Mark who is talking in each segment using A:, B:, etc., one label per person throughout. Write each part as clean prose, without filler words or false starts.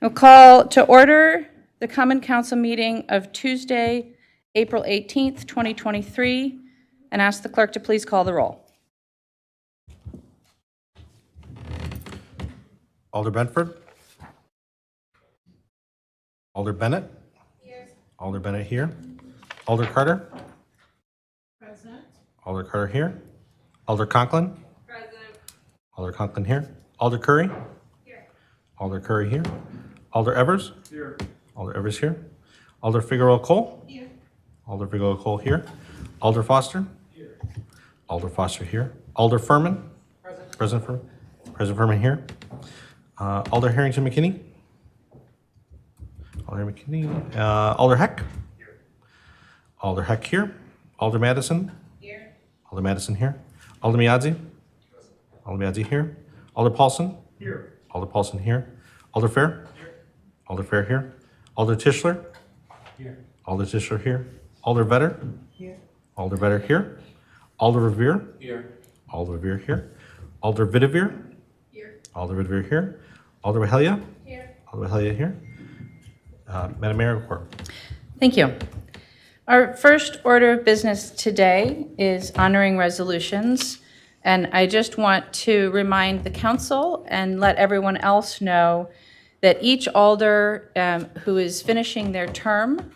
A: We'll call to order the Common Council meeting of Tuesday, April 18th, 2023, and ask the clerk to please call the roll.
B: Alder Benford. Alder Bennett. Here. Alder Bennett here. Alder Carter. Present. Alder Carter here. Alder Conklin. Present. Alder Conklin here. Alder Curry. Here. Alder Curry here. Alder Evers. Here. Alder Evers here. Alder Figueroa Cole. Here. Alder Figueroa Cole here. Alder Foster. Here. Alder Foster here. Alder Furman. Present. President Furman. President Furman here. Alder Harrington McKinney. Alder McKinney. Alder Heck. Here. Alder Heck here. Alder Madison. Here. Alder Madison here. Alder Miadzi. Alder Miadzi here. Alder Paulson. Here. Alder Paulson here. Alder Fair. Here. Alder Fair here. Alder Tischler. Here. Alder Tischler here. Alder Vetter. Here. Alder Vetter here. Alder Revere. Here. Alder Revere here. Alder Vidavere. Here. Alder Vidavere here. Alder Wahelia. Here. Alder Wahelia here. Madam Mayor, report.
A: Thank you. Our first order of business today is honoring resolutions. And I just want to remind the council and let everyone else know that each alder who is finishing their term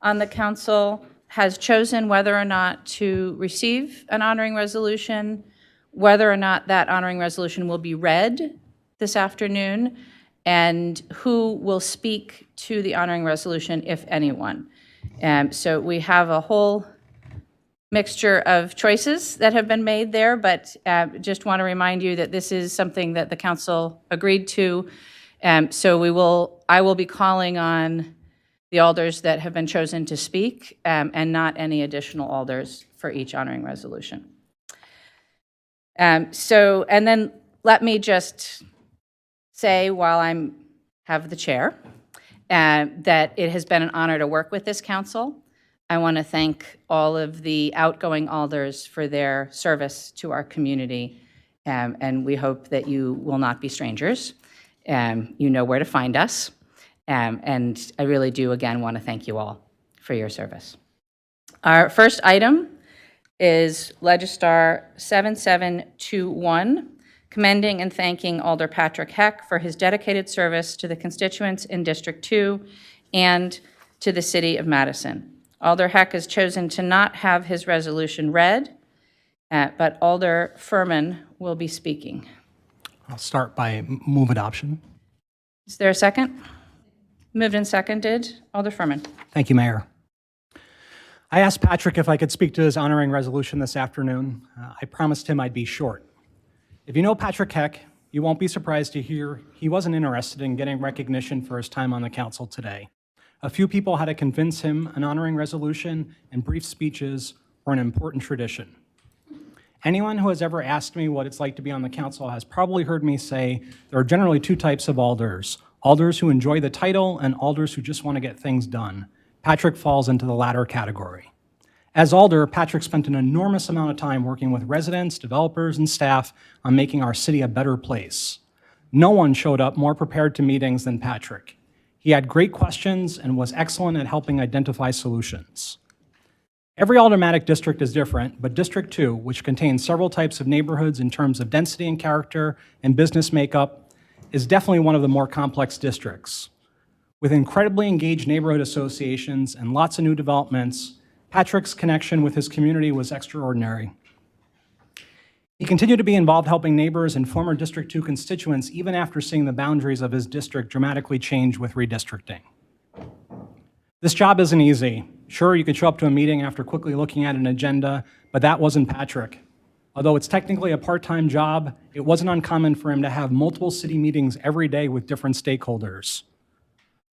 A: on the council has chosen whether or not to receive an honoring resolution, whether or not that honoring resolution will be read this afternoon, and who will speak to the honoring resolution, if anyone. So we have a whole mixture of choices that have been made there, but just want to remind you that this is something that the council agreed to. So I will be calling on the alders that have been chosen to speak, and not any additional alders for each honoring resolution. And then let me just say, while I have the chair, that it has been an honor to work with this council. I want to thank all of the outgoing alders for their service to our community, and we hope that you will not be strangers. You know where to find us, and I really do, again, want to thank you all for your service. Our first item is Legistar 7721, commending and thanking Alder Patrick Heck for his dedicated service to the constituents in District 2 and to the city of Madison. Alder Heck has chosen to not have his resolution read, but Alder Furman will be speaking.
C: I'll start by move adoption.
A: Is there a second? Moved and seconded. Alder Furman.
C: Thank you, Mayor. I asked Patrick if I could speak to his honoring resolution this afternoon. I promised him I'd be short. If you know Patrick Heck, you won't be surprised to hear he wasn't interested in getting recognition for his time on the council today. A few people had to convince him an honoring resolution and brief speeches were an important tradition. Anyone who has ever asked me what it's like to be on the council has probably heard me say there are generally two types of alders: alders who enjoy the title and alders who just want to get things done. Patrick falls into the latter category. As alder, Patrick spent an enormous amount of time working with residents, developers, and staff on making our city a better place. No one showed up more prepared to meetings than Patrick. He had great questions and was excellent at helping identify solutions. Every aldermanic district is different, but District 2, which contains several types of neighborhoods in terms of density and character and business makeup, is definitely one of the more complex districts. With incredibly engaged neighborhood associations and lots of new developments, Patrick's connection with his community was extraordinary. He continued to be involved helping neighbors and former District 2 constituents even after seeing the boundaries of his district dramatically change with redistricting. This job isn't easy. Sure, you could show up to a meeting after quickly looking at an agenda, but that wasn't Patrick. Although it's technically a part-time job, it wasn't uncommon for him to have multiple city meetings every day with different stakeholders.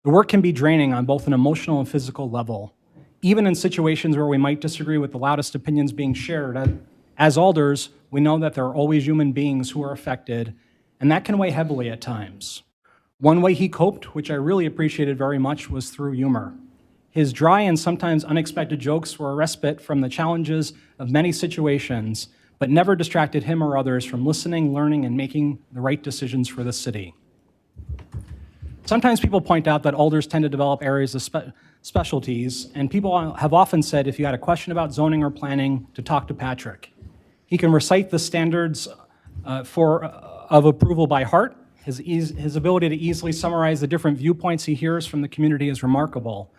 C: The work can be draining on both an emotional and physical level. Even in situations where we might disagree with the loudest opinions being shared, as alders, we know that there are always human beings who are affected, and that can weigh heavily at times. One way he coped, which I really appreciated very much, was through humor. His dry and sometimes unexpected jokes were a respite from the challenges of many situations, but never distracted him or others from listening, learning, and making the right decisions for the city. Sometimes people point out that alders tend to develop areas of specialties, and people have often said if you had a question about zoning or planning, to talk to Patrick. He can recite the standards of approval by heart. His ability to easily summarize the different viewpoints he hears from the community is remarkable.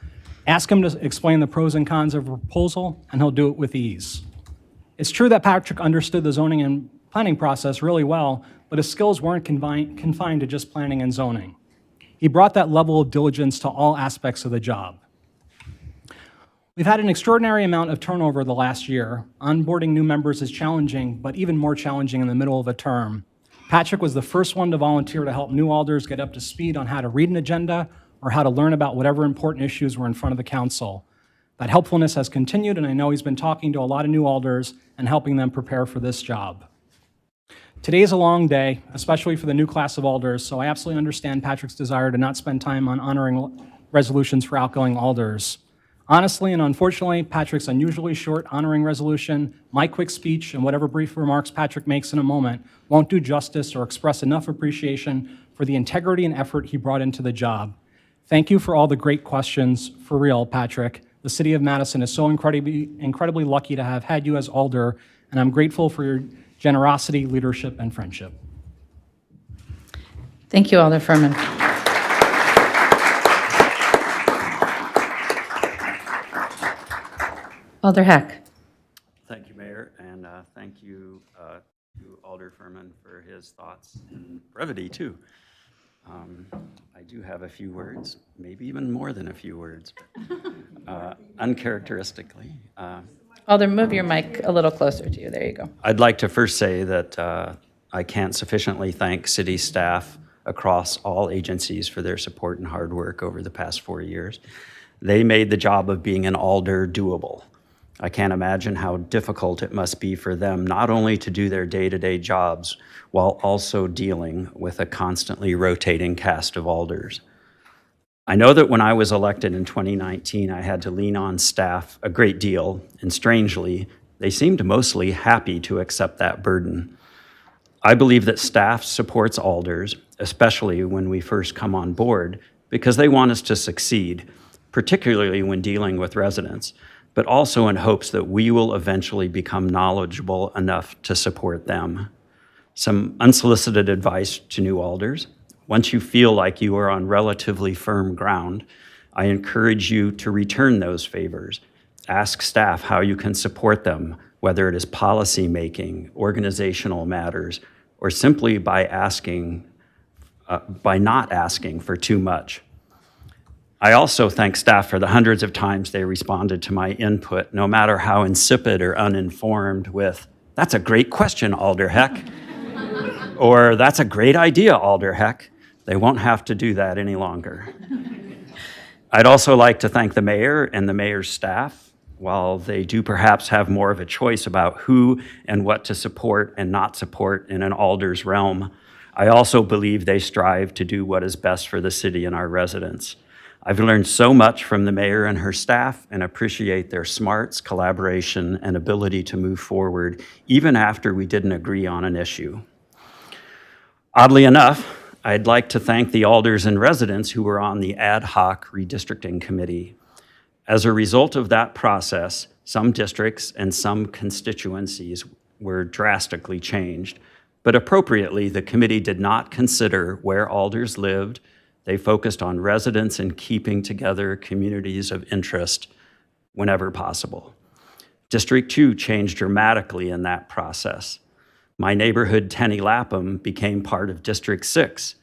C: Ask him to explain the pros and cons of a proposal, and he'll do it with ease. It's true that Patrick understood the zoning and planning process really well, but his skills weren't confined to just planning and zoning. He brought that level of diligence to all aspects of the job. We've had an extraordinary amount of turnover the last year. Onboarding new members is challenging, but even more challenging in the middle of a term. Patrick was the first one to volunteer to help new alders get up to speed on how to read an agenda or how to learn about whatever important issues were in front of the council. That helpfulness has continued, and I know he's been talking to a lot of new alders and helping them prepare for this job. Today is a long day, especially for the new class of alders, so I absolutely understand Patrick's desire to not spend time on honoring resolutions for outgoing alders. Honestly and unfortunately, Patrick's unusually short honoring resolution, my quick speech, and whatever brief remarks Patrick makes in a moment won't do justice or express enough appreciation for the integrity and effort he brought into the job. Thank you for all the great questions. For real, Patrick. The city of Madison is so incredibly lucky to have had you as alder, and I'm grateful for your generosity, leadership, and friendship.
A: Thank you, Alder Furman. Alder Heck.
D: Thank you, Mayor, and thank you to Alder Furman for his thoughts and brevity, too. I do have a few words, maybe even more than a few words, uncharacteristically.
A: Alder, move your mic a little closer to you. There you go.
D: I'd like to first say that I can't sufficiently thank city staff across all agencies for their support and hard work over the past 4 years. They made the job of being an alder doable. I can't imagine how difficult it must be for them not only to do their day-to-day jobs while also dealing with a constantly rotating cast of alders. I know that when I was elected in 2019, I had to lean on staff a great deal, and strangely, they seemed mostly happy to accept that burden. I believe that staff supports alders, especially when we first come on board, because they want us to succeed, particularly when dealing with residents, but also in hopes that we will eventually become knowledgeable enough to support them. Some unsolicited advice to new alders. Once you feel like you are on relatively firm ground, I encourage you to return those favors. Ask staff how you can support them, whether it is policy making, organizational matters, or simply by not asking for too much. I also thank staff for the hundreds of times they responded to my input, no matter how insipid or uninformed, with, "That's a great question, Alder Heck," or "That's a great idea, Alder Heck." They won't have to do that any longer. I'd also like to thank the mayor and the mayor's staff. While they do perhaps have more of a choice about who and what to support and not support in an alder's realm, I also believe they strive to do what is best for the city and our residents. I've learned so much from the mayor and her staff and appreciate their smarts, collaboration, and ability to move forward even after we didn't agree on an issue. Oddly enough, I'd like to thank the alders and residents who were on the ad hoc redistricting committee. As a result of that process, some districts and some constituencies were drastically changed, but appropriately, the committee did not consider where alders lived. They focused on residents and keeping together communities of interest whenever possible. District 2 changed dramatically in that process. My neighborhood, Tenny Lapham, became part of District 6,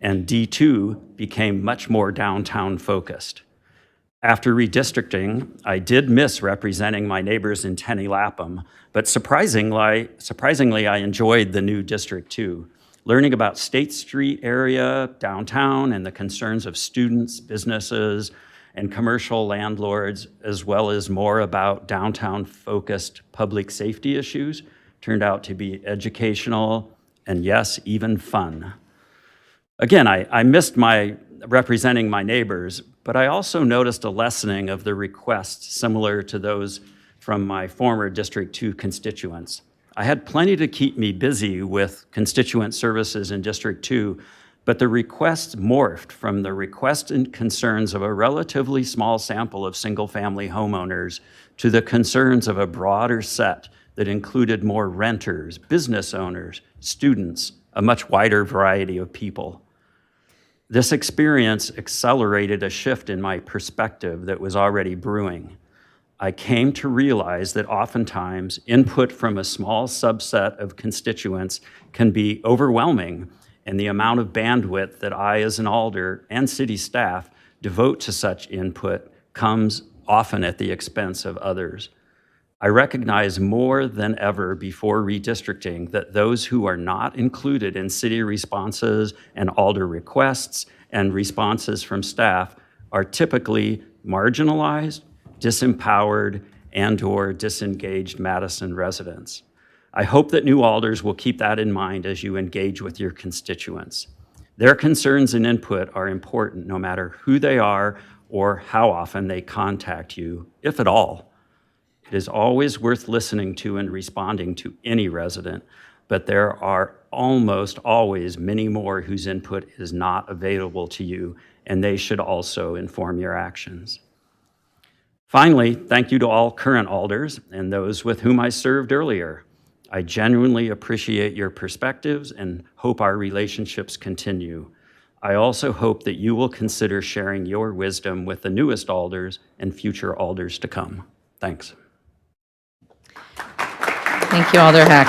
D: and D2 became much more downtown focused. After redistricting, I did miss representing my neighbors in Tenny Lapham, but surprisingly, I enjoyed the new District 2. Learning about State Street area, downtown, and the concerns of students, businesses, and commercial landlords, as well as more about downtown-focused public safety issues, turned out to be educational and, yes, even fun. Again, I missed representing my neighbors, but I also noticed a lessening of the requests similar to those from my former District 2 constituents. I had plenty to keep me busy with constituent services in District 2, but the requests morphed from the requests and concerns of a relatively small sample of single-family homeowners to the concerns of a broader set that included more renters, business owners, students, a much wider variety of people. This experience accelerated a shift in my perspective that was already brewing. I came to realize that oftentimes input from a small subset of constituents can be overwhelming, and the amount of bandwidth that I, as an alder and city staff, devote to such input comes often at the expense of others. I recognize more than ever before redistricting that those who are not included in city responses and alder requests and responses from staff are typically marginalized, disempowered, and/or disengaged Madison residents. I hope that new alders will keep that in mind as you engage with your constituents. Their concerns and input are important no matter who they are or how often they contact you, if at all. It is always worth listening to and responding to any resident, but there are almost always many more whose input is not available to you, and they should also inform your actions. Finally, thank you to all current alders and those with whom I served earlier. I genuinely appreciate your perspectives and hope our relationships continue. I also hope that you will consider sharing your wisdom with the newest alders and future alders to come. Thanks.
A: Thank you, Alder Heck.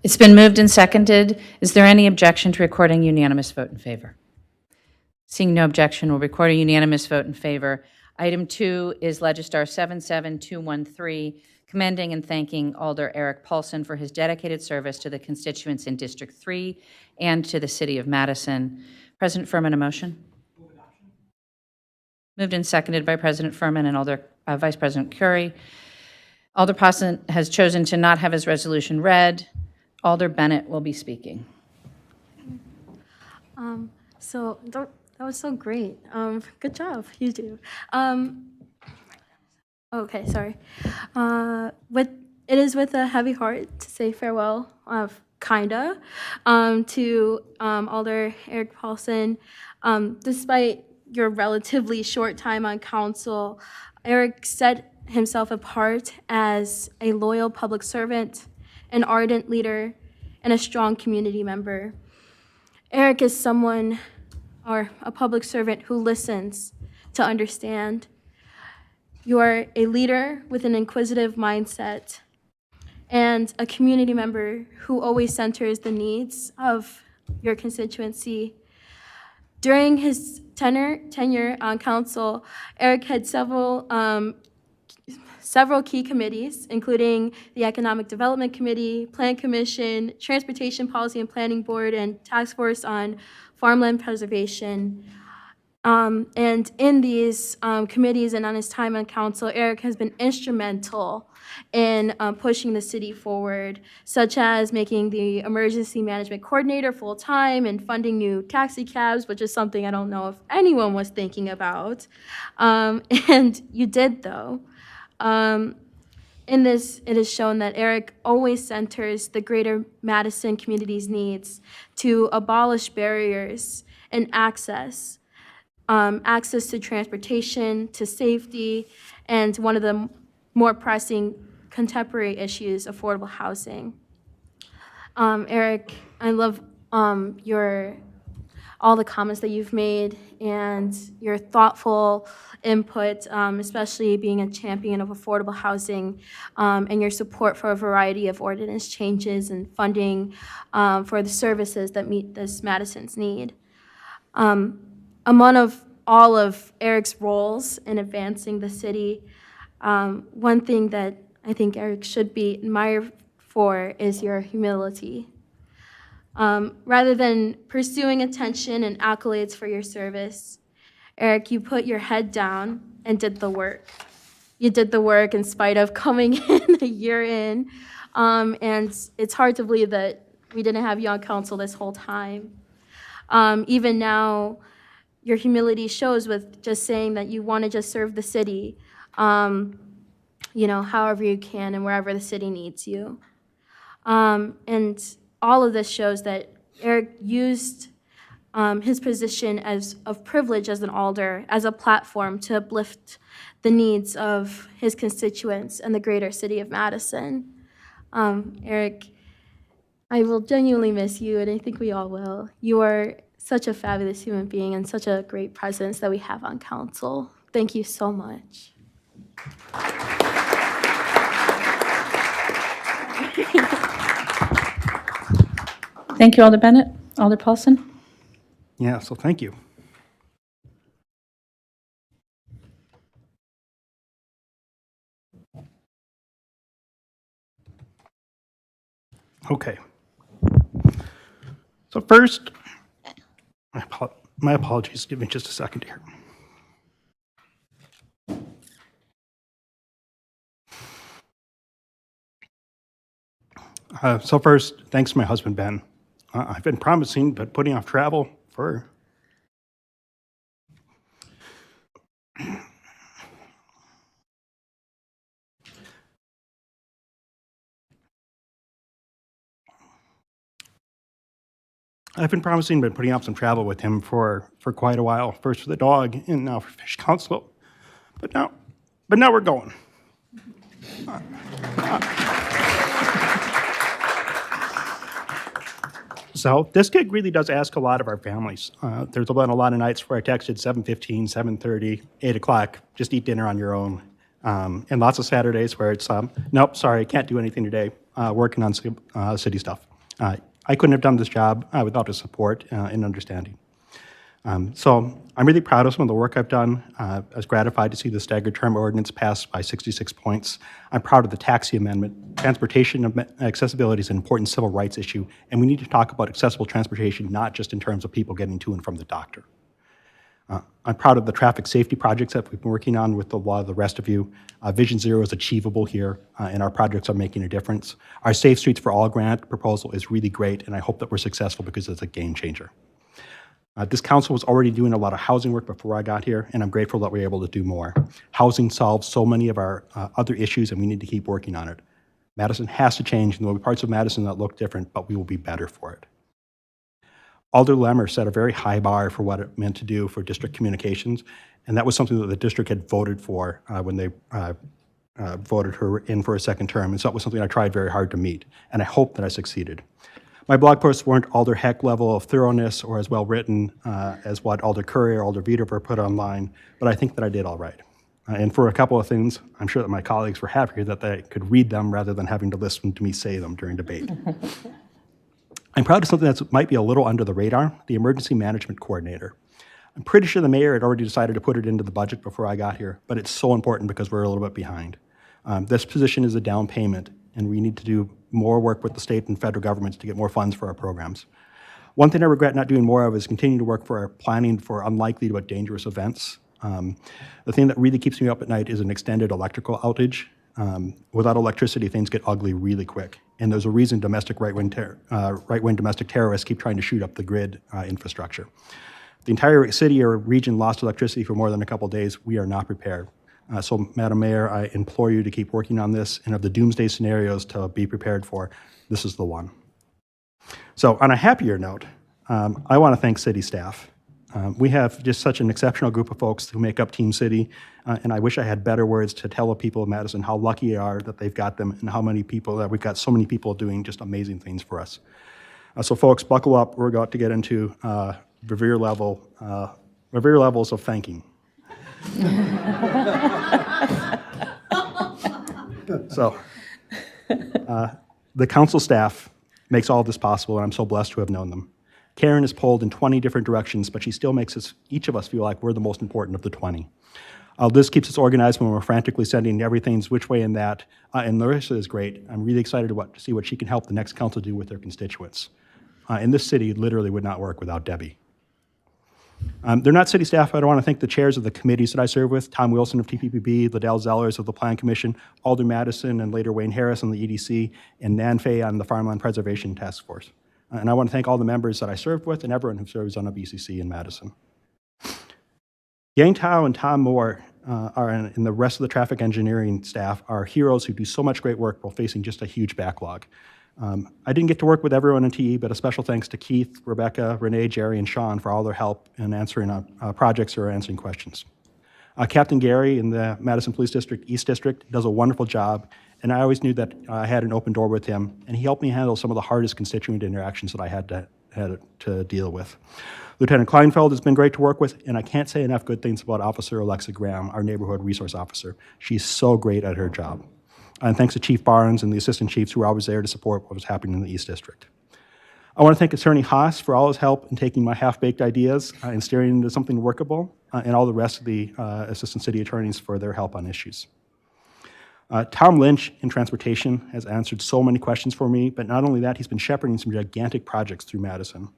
A: It's been moved and seconded. Is there any objection to recording unanimous vote in favor? Seeing no objection, we'll record a unanimous vote in favor. Item 2 is Legistar 77213, commending and thanking Alder Eric Paulson for his dedicated service to the constituents in District 3 and to the City of Madison. President Furman, a motion? Moved and seconded by President Furman and Vice President Curry. Alder Paulson has chosen to not have his resolution read. Alder Bennett will be speaking.
E: So that was so great. Good job, you do. Okay, sorry. It is with a heavy heart to say farewell, to Alder Eric Paulson. Despite your relatively short time on council, Eric set himself apart as a loyal public servant, an ardent leader, and a strong community member. Eric is someone, or a public servant, who listens to understand. You are a leader with an inquisitive mindset and a community member who always centers the needs of your constituency. During his tenure on council, Eric had several key committees, including the Economic Development Committee, Plan Commission, Transportation Policy and Planning Board, and Task Force on Farmland Preservation. And in these committees and on his time on council, Eric has been instrumental in pushing the city forward, such as making the emergency management coordinator full-time and funding new taxi cabs, which is something I don't know if anyone was thinking about. And you did, though. In this, it is shown that Eric always centers the greater Madison community's needs to abolish barriers and access to transportation, to safety, and one of the more pressing contemporary issues, affordable housing. Eric, I love all the comments that you've made and your thoughtful input, especially being a champion of affordable housing, and your support for a variety of ordinance changes and funding for the services that meet this Madison's need. Among all of Eric's roles in advancing the city, one thing that I think Eric should be admired for is your humility. Rather than pursuing attention and accolades for your service, Eric, you put your head down and did the work. You did the work in spite of coming in a year in, and it's hard to believe that we didn't have you on council this whole time. Even now, your humility shows with just saying that you want to just serve the city, however you can and wherever the city needs you. And all of this shows that Eric used his position of privilege as an alder as a platform to uplift the needs of his constituents and the greater city of Madison. Eric, I will genuinely miss you, and I think we all will. You are such a fabulous human being and such a great presence that we have on council. Thank you so much.
A: Thank you, Alder Bennett. Alder Paulson?
C: Yeah, so thank you. Okay. So first, my apologies. Give me just a second here. So first, thanks to my husband, Ben. I've been promising, but putting off travel for I've been promising, but putting off some travel with him for quite a while. First for the dog, and now for Fish Council. But now we're going. So this gig really does ask a lot of our families. There's been a lot of nights where I texted 7:15, 7:30, 8 o'clock, just eat dinner on your own. And lots of Saturdays where it's, nope, sorry, I can't do anything today, working on city stuff. I couldn't have done this job without his support and understanding. So I'm really proud of some of the work I've done. I was gratified to see the staggered term ordinance passed by 66 points. I'm proud of the taxi amendment. Transportation accessibility is an important civil rights issue, and we need to talk about accessible transportation, not just in terms of people getting to and from the doctor. I'm proud of the traffic safety projects that we've been working on with a lot of the rest of you. Vision Zero is achievable here, and our projects are making a difference. Our Safe Streets for All grant proposal is really great, and I hope that we're successful because it's a game changer. This council was already doing a lot of housing work before I got here, and I'm grateful that we're able to do more. Housing solves so many of our other issues, and we need to keep working on it. Madison has to change, and there will be parts of Madison that look different, but we will be better for it. Alder Lemmer set a very high bar for what it meant to do for district communications, and that was something that the district had voted for when they voted her in for a second term, and so it was something I tried very hard to meet, and I hope that I succeeded. My blog posts weren't Alder Heck level of thoroughness or as well written as what Alder Curry or Alder Vietor put online, but I think that I did all right. And for a couple of things, I'm sure that my colleagues were happier that they could read them rather than having to listen to me say them during debate. I'm proud of something that might be a little under the radar, the Emergency Management Coordinator. I'm pretty sure the mayor had already decided to put it into the budget before I got here, but it's so important because we're a little bit behind. This position is a down payment, and we need to do more work with the state and federal governments to get more funds for our programs. One thing I regret not doing more of is continuing to work for our planning for unlikely but dangerous events. The thing that really keeps me up at night is an extended electrical outage. Without electricity, things get ugly really quick. And there's a reason domestic right-wing domestic terrorists keep trying to shoot up the grid infrastructure. The entire city or region lost electricity for more than a couple of days. We are not prepared. So, Madam Mayor, I implore you to keep working on this, and of the doomsday scenarios to be prepared for, this is the one. So, on a happier note, I want to thank city staff. We have just such an exceptional group of folks who make up Team City, and I wish I had better words to tell the people of Madison how lucky they are that they've got them and how many people, that we've got so many people doing just amazing things for us. So folks, buckle up. We're about to get into Revere levels of thanking. So, the council staff makes all of this possible, and I'm so blessed to have known them. Karen is pulled in 20 different directions, but she still makes each of us feel like we're the most important of the 20. This keeps us organized when we're frantically sending everything's which way and that. And Larissa is great. I'm really excited to see what she can help the next council do with their constituents. In this city, it literally would not work without Debbie. They're not city staff. I want to thank the chairs of the committees that I serve with, Tom Wilson of TPPB, Liddell Zellers of the Plan Commission, Alder Madison and later Wayne Harris on the EDC, and Nan Fay on the Farmland Preservation Task Force. And I want to thank all the members that I served with and everyone who serves on a BCC in Madison. Yang Tao and Tom Moore and the rest of the traffic engineering staff are heroes who do so much great work while facing just a huge backlog. I didn't get to work with everyone in TE, but a special thanks to Keith, Rebecca, Renee, Jerry, and Sean for all their help in answering projects or answering questions. Captain Gary in the Madison Police District, East District, does a wonderful job, and I always knew that I had an open door with him, and he helped me handle some of the hardest constituent interactions that I had to deal with. Lieutenant Kleinfeld has been great to work with, and I can't say enough good things about Officer Alexa Graham, our neighborhood resource officer. She's so great at her job. And thanks to Chief Barnes and the assistant chiefs who were always there to support what was happening in the East District. I want to thank Attorney Haas for all his help in taking my half-baked ideas and steering into something workable, and all the rest of the assistant city attorneys for their help on issues. Tom Lynch in transportation has answered so many questions for me, but not only that, he's been shepherding some gigantic projects through Madison.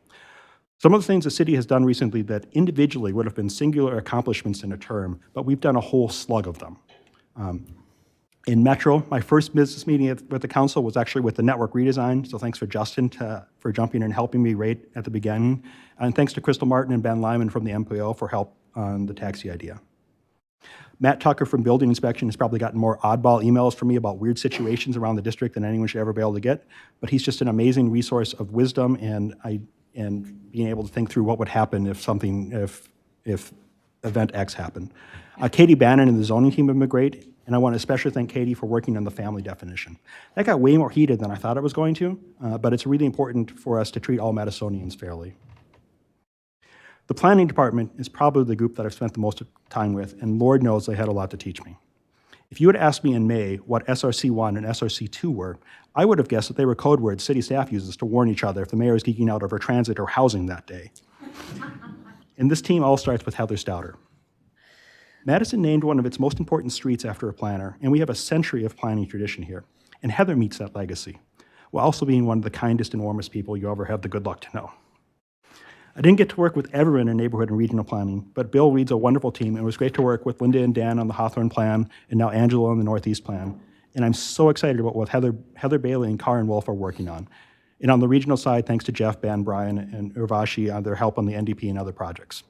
C: Some of the things the city has done recently that individually would have been singular accomplishments in a term, but we've done a whole slug of them. In Metro, my first business meeting with the council was actually with the network redesign, so thanks for Justin for jumping in and helping me right at the beginning. And thanks to Crystal Martin and Ben Lyman from the MPO for help on the taxi idea. Matt Tucker from Building Inspection has probably gotten more oddball emails from me about weird situations around the district than anyone should ever be able to get, but he's just an amazing resource of wisdom and being able to think through what would happen if event X happened. Katie Bannon and the zoning team have been great, and I want to especially thank Katie for working on the family definition. That got way more heated than I thought it was going to, but it's really important for us to treat all Madisonians fairly. The planning department is probably the group that I've spent the most time with, and Lord knows they had a lot to teach me. If you had asked me in May what SRC1 and SRC2 were, I would have guessed that they were code words city staff uses to warn each other if the mayor is geeking out over transit or housing that day. And this team all starts with Heather Stouter. Madison named one of its most important streets after a planner, and we have a century of planning tradition here. And Heather meets that legacy, while also being one of the kindest and warmest people you ever have the good luck to know. I didn't get to work with everyone in neighborhood and regional planning, but Bill leads a wonderful team, and it was great to work with Linda and Dan on the Hawthorne plan, and now Angela on the Northeast plan. And I'm so excited about what Heather Bailey and Karen Wolf are working on. And on the regional side, thanks to Jeff, Ben, Brian, and Urvashi on their help on the NDP and other projects.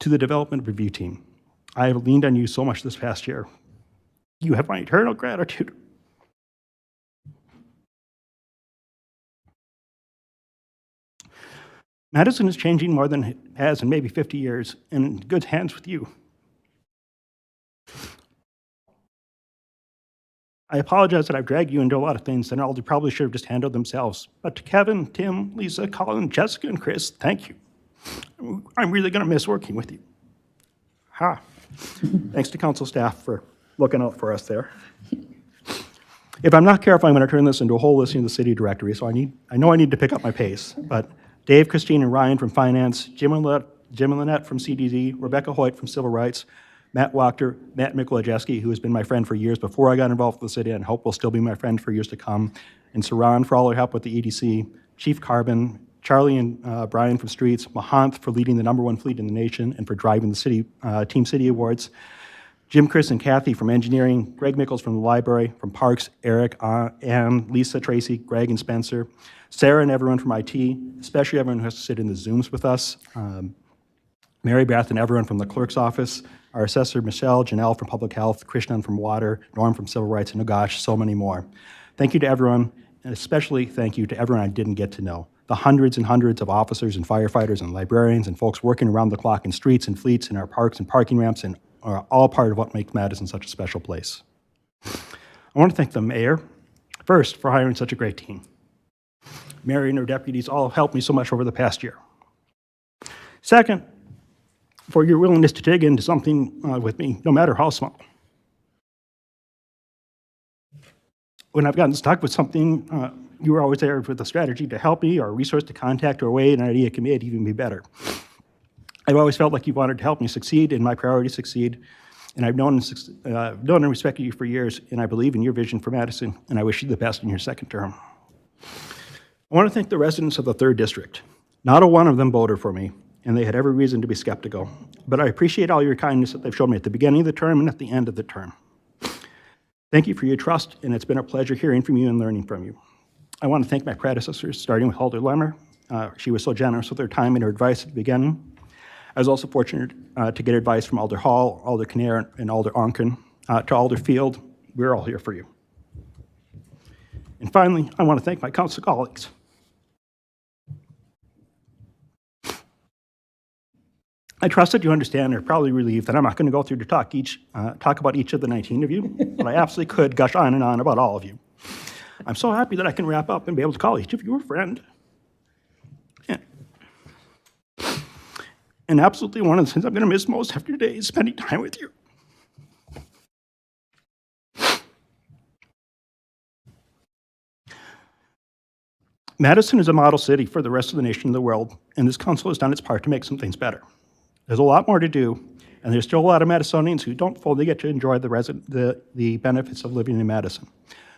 C: To the development review team, I have leaned on you so much this past year. You have my eternal gratitude. Madison is changing more than it has in maybe 50 years, and in good hands with you. I apologize that I've dragged you into a lot of things that Alder probably should have just handled themselves. But to Kevin, Tim, Lisa, Colin, Jessica, and Chris, thank you. I'm really going to miss working with you. Ha. Thanks to council staff for looking out for us there. If I'm not careful, I'm going to turn this into a whole listing of the city directory, so I know I need to pick up my pace. But Dave, Christine, and Ryan from Finance, Jim and Lynette from CDD, Rebecca Hoyt from Civil Rights, Matt Wachter, Matt Mikolajewski, who has been my friend for years before I got involved with the city and hope will still be my friend for years to come, and Saran for all their help with the EDC, Chief Carbon, Charlie and Brian from Streets, Mahant for leading the #1 fleet in the nation and for driving the city Team City Awards, Jim, Chris, and Kathy from Engineering, Greg Mickles from the Library, from Parks, Eric, Ann, Lisa, Tracy, Greg, and Spencer, Sarah and everyone from IT, especially everyone who has to sit in the Zooms with us, Mary Beth and everyone from the clerk's office, our assessor Michelle, Janelle from Public Health, Krishnan from Water, Norm from Civil Rights, and oh gosh, so many more. Thank you to everyone, and especially thank you to everyone I didn't get to know. The hundreds and hundreds of officers and firefighters and librarians and folks working around the clock in streets and fleets in our parks and parking ramps and are all part of what makes Madison such a special place. I want to thank the mayor, first, for hiring such a great team. Mary and her deputies all have helped me so much over the past year. Second, for your willingness to dig into something with me, no matter how small. When I've gotten stuck with something, you were always there with a strategy to help me or a resource to contact or a way, an idea can even be better. I've always felt like you wanted to help me succeed and my priorities succeed, and I've known and respected you for years, and I believe in your vision for Madison, and I wish you the best in your second term. I want to thank the residents of the 3rd District. Not a one of them voted for me, and they had every reason to be skeptical, but I appreciate all your kindness that they've shown me at the beginning of the term and at the end of the term. Thank you for your trust, and it's been a pleasure hearing from you and learning from you. I want to thank my predecessors, starting with Alder Lemmer. She was so generous with her time and her advice at the beginning. I was also fortunate to get advice from Alder Hall, Alder Kinnair, and Alder Onken. To Alder Field, we're all here for you.
F: And finally, I want to thank my council colleagues. I trust that you understand and are probably relieved that I'm not going to go through to talk about each of the 19 of you, but I absolutely could gush on and on about all of you. I'm so happy that I can wrap up and be able to call each of you a friend. And absolutely one of the things I'm going to miss most after today is spending time with you. Madison is a model city for the rest of the nation and the world, and this council has done its part to make some things better. There's a lot more to do, and there's still a lot of Madisonians who don't fully get to enjoy the benefits of living in Madison.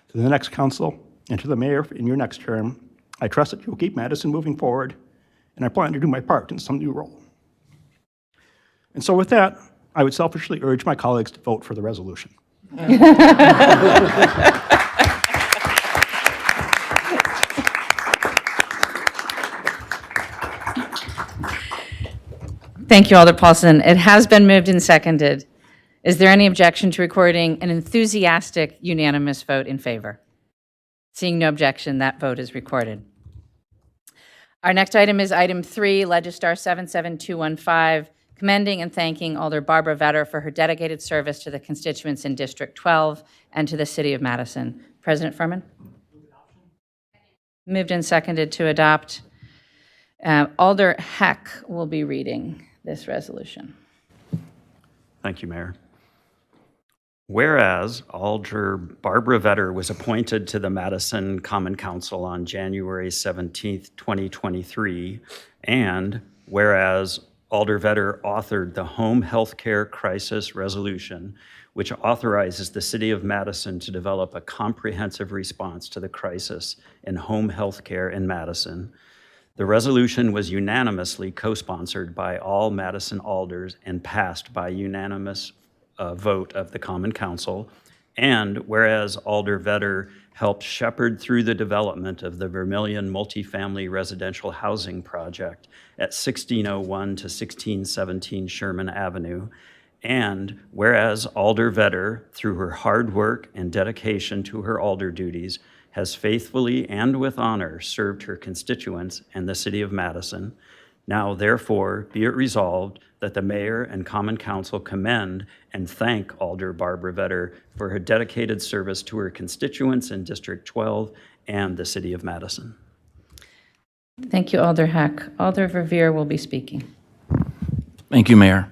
F: To the next council and to the mayor in your next term, I trust that you will keep Madison moving forward, and I plan to do my part in some new role. And so with that, I would selfishly urge my colleagues to vote for the resolution.
A: Thank you, Alder Paulson. It has been moved and seconded. Is there any objection to recording an enthusiastic unanimous vote in favor? Seeing no objection, that vote is recorded. Our next item is item 3, Legistar 77215, commending and thanking Alder Barbara Vetter for her dedicated service to the constituents in District 12 and to the City of Madison. President Furman? Moved and seconded to adopt. Alder Heck will be reading this resolution.
D: Thank you, Mayor. Whereas Alder Barbara Vetter was appointed to the Madison Common Council on January 17th, 2023, and whereas Alder Vetter authored the Home Healthcare Crisis Resolution, which authorizes the City of Madison to develop a comprehensive response to the crisis in home healthcare in Madison. The resolution was unanimously co-sponsored by all Madison alders and passed by unanimous vote of the Common Council. And whereas Alder Vetter helped shepherd through the development of the Vermilion Multifamily Residential Housing Project at 1601 to 1617 Sherman Avenue, and whereas Alder Vetter, through her hard work and dedication to her alder duties, has faithfully and with honor served her constituents and the City of Madison, now therefore be it resolved that the Mayor and Common Council commend and thank Alder Barbara Vetter for her dedicated service to her constituents in District 12 and the City of Madison.
A: Thank you, Alder Heck. Alder Verveer will be speaking.
G: Thank you, Mayor.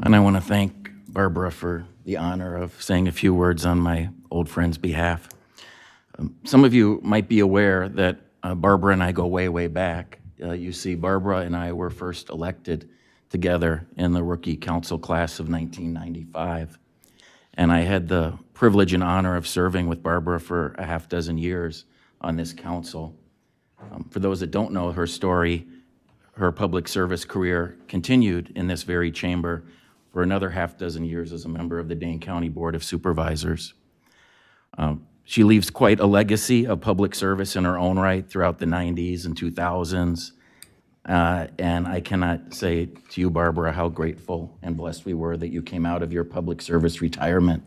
G: And I want to thank Barbara for the honor of saying a few words on my old friend's behalf. Some of you might be aware that Barbara and I go way, way back. You see, Barbara and I were first elected together in the rookie council class of 1995. And I had the privilege and honor of serving with Barbara for a half dozen years on this council. For those that don't know her story, her public service career continued in this very chamber for another half dozen years as a member of the Dane County Board of Supervisors. She leaves quite a legacy of public service in her own right throughout the 90s and 2000s. And I cannot say to you, Barbara, how grateful and blessed we were that you came out of your public service retirement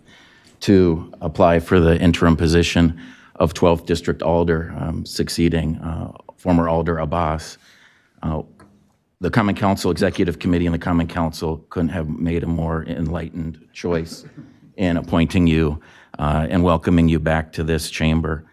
G: to apply for the interim position of 12th District Alder, succeeding former Alder Abbas. The Common Council Executive Committee and the Common Council couldn't have made a more enlightened choice in appointing you and welcoming you back to this chamber.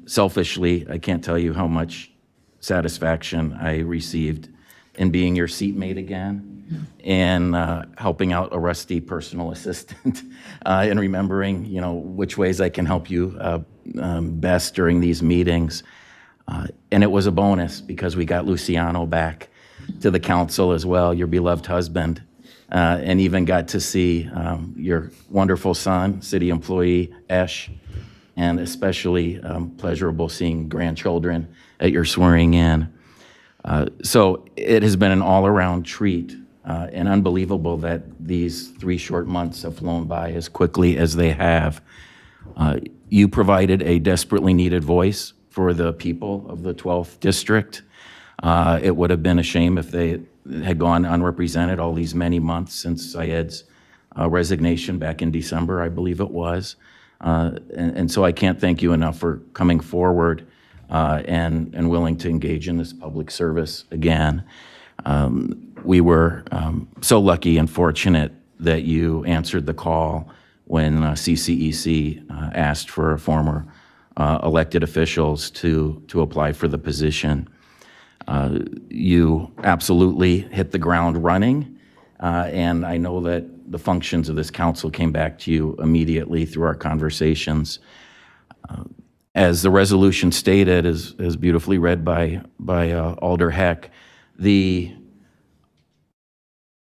G: Selfishly, I can't tell you how much satisfaction I received in being your seatmate again and helping out a rusty personal assistant and remembering, which ways I can help you best during these meetings. And it was a bonus because we got Luciano back to the council as well, your beloved husband, and even got to see your wonderful son, city employee Esh, and especially pleasurable seeing grandchildren at your swearing in. So it has been an all-around treat and unbelievable that these 3 short months have flown by as quickly as they have. You provided a desperately needed voice for the people of the 12th District. It would have been a shame if they had gone unrepresented all these many months since Syed's resignation back in December, I believe it was. And so I can't thank you enough for coming forward and willing to engage in this public service again. We were so lucky and fortunate that you answered the call when CCEC asked for former elected officials to apply for the position. You absolutely hit the ground running, and I know that the functions of this council came back to you immediately through our conversations. As the resolution stated, as beautifully read by Alder Heck, the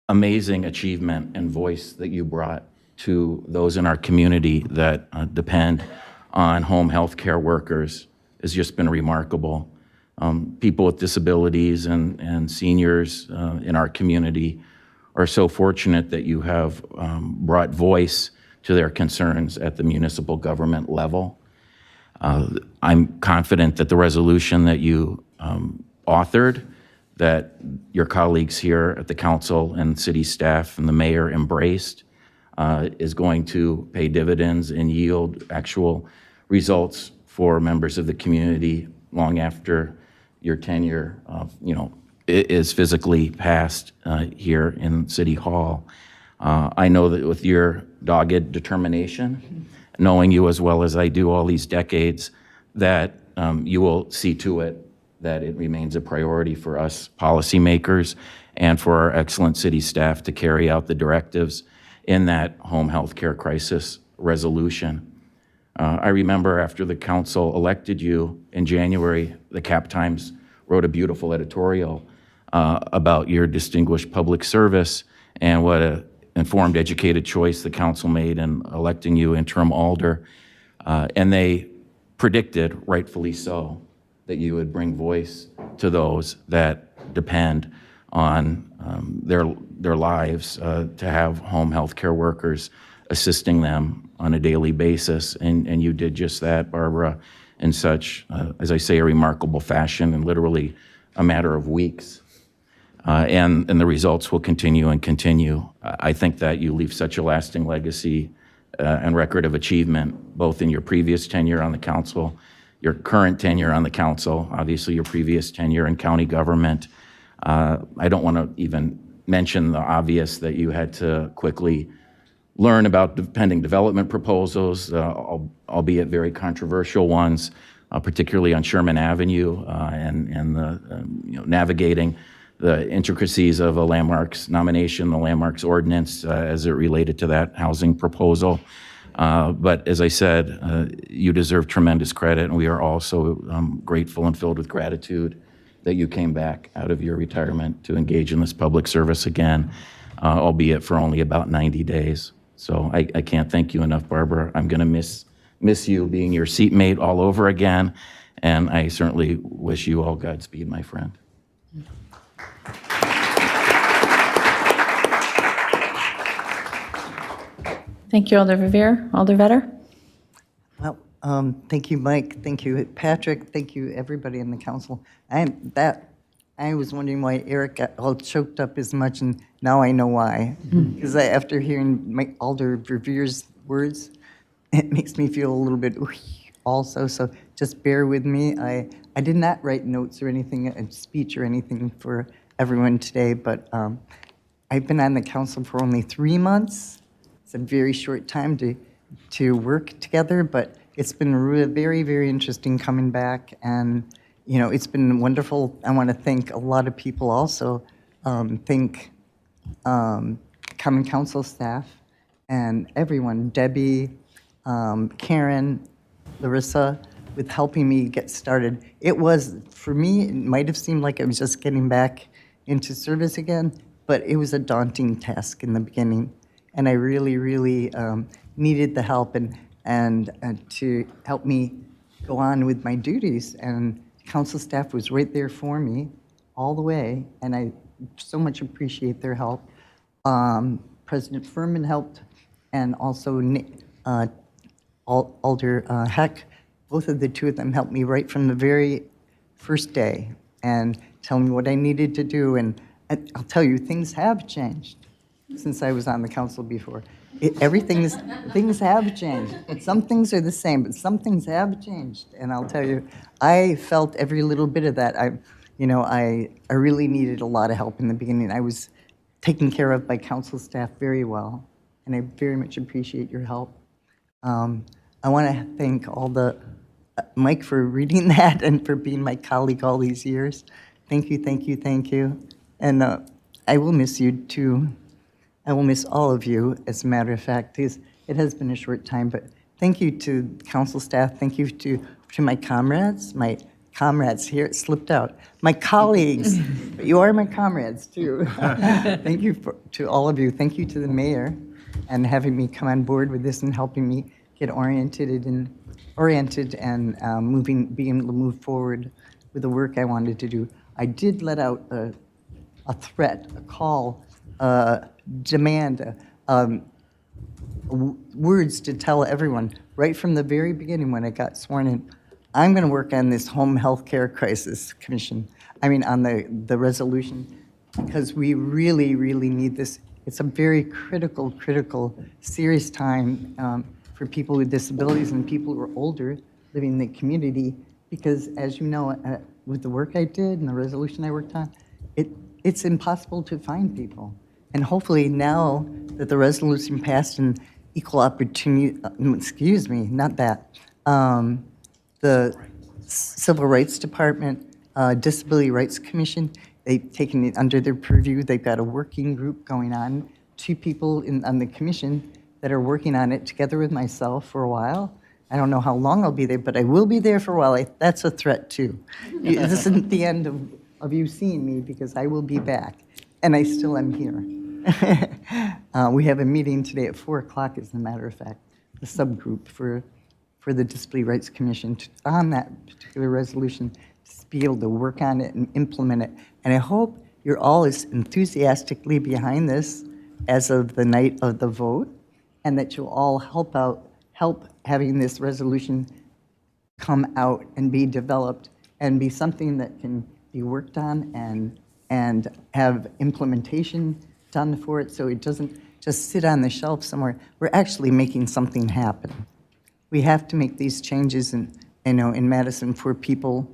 G: amazing achievement and voice that you brought to those in our community that depend on home health care workers has just been remarkable. People with disabilities and seniors in our community are so fortunate that you have brought voice to their concerns at the municipal government level. I'm confident that the resolution that you authored, that your colleagues here at the council and city staff and the mayor embraced, is going to pay dividends and yield actual results for members of the community long after your tenure, is physically passed here in City Hall. I know that with your dogged determination, knowing you as well as I do all these decades, that you will see to it that it remains a priority for us policymakers and for our excellent city staff to carry out the directives in that home health care crisis resolution. I remember after the council elected you in January, the Cap Times wrote a beautiful editorial about your distinguished public service and what an informed, educated choice the council made in electing you interim alder. And they predicted, rightfully so, that you would bring voice to those that depend on their lives to have home health care workers assisting them on a daily basis. And you did just that, Barbara, in such, as I say, a remarkable fashion, in literally a matter of weeks. And the results will continue and continue. I think that you leave such a lasting legacy and record of achievement, both in your previous tenure on the council, your current tenure on the council, obviously your previous tenure in county government. I don't want to even mention the obvious that you had to quickly learn about pending development proposals, albeit very controversial ones, particularly on Sherman Avenue and the navigating the intricacies of a landmarks nomination, the landmarks ordinance as it related to that housing proposal. But as I said, you deserve tremendous credit, and we are also grateful and filled with gratitude that you came back out of your retirement to engage in this public service again, albeit for only about 90 days. So I can't thank you enough, Barbara. I'm going to miss you being your seatmate all over again, and I certainly wish you all Godspeed, my friend.
A: Thank you, Alder Verveer. Alder Vetter?
H: Well, thank you, Mike. Thank you, Patrick. Thank you, everybody in the council. I was wondering why Eric got all choked up as much, and now I know why. Because after hearing Alder Verveer's words, it makes me feel a little bit also. So just bear with me. I did not write notes or anything, a speech or anything for everyone today, but I've been on the council for only 3 months. It's a very short time to work together, but it's been very, very interesting coming back, and it's been wonderful. I want to thank a lot of people also. Thank Common Council staff and everyone, Debbie, Karen, Larissa, with helping me get started. It was, for me, it might have seemed like I was just getting back into service again, but it was a daunting task in the beginning. And I really, really needed the help and to help me go on with my duties. And council staff was right there for me all the way, and I so much appreciate their help. President Furman helped, and also Alder Heck. Both of the two of them helped me right from the very first day and tell me what I needed to do. And I'll tell you, things have changed. since I was on the council before. Things have changed. Some things are the same, but some things have changed. And I'll tell you, I felt every little bit of that. I really needed a lot of help in the beginning. I was taken care of by council staff very well, and I very much appreciate your help. I want to thank Mike for reading that and for being my colleague all these years. Thank you, thank you, thank you. And I will miss you too. I will miss all of you, as a matter of fact. It has been a short time, but thank you to council staff. Thank you to my comrades. My comrades here, it slipped out. My colleagues, you are my comrades too. Thank you to all of you. Thank you to the mayor and having me come on board with this and helping me get oriented and being able to move forward with the work I wanted to do. I did let out a threat, a call, demand, words to tell everyone right from the very beginning when I got sworn in. I'm going to work on this home health care crisis commission. On the resolution, because we really, really need this. It's a very critical, serious time for people with disabilities and people who are older living in the community. Because as you know, with the work I did and the resolution I worked on, it's impossible to find people. And hopefully now that the resolution passed in equal opportunity, the Civil Rights Department, Disability Rights Commission, they've taken it under their purview. They've got a working group going on, 2 people on the commission that are working on it together with myself for a while. I don't know how long I'll be there, but I will be there for a while. That's a threat too. This isn't the end of you seeing me, because I will be back, and I still am here. We have a meeting today at 4 o'clock, as a matter of fact, a subgroup for the Disability Rights Commission on that particular resolution, to be able to work on it and implement it. And I hope you're all as enthusiastically behind this as of the night of the vote, and that you'll all help having this resolution come out and be developed and be something that can be worked on and have implementation done for it, so it doesn't just sit on the shelf somewhere. We're actually making something happen. We have to make these changes in Madison for people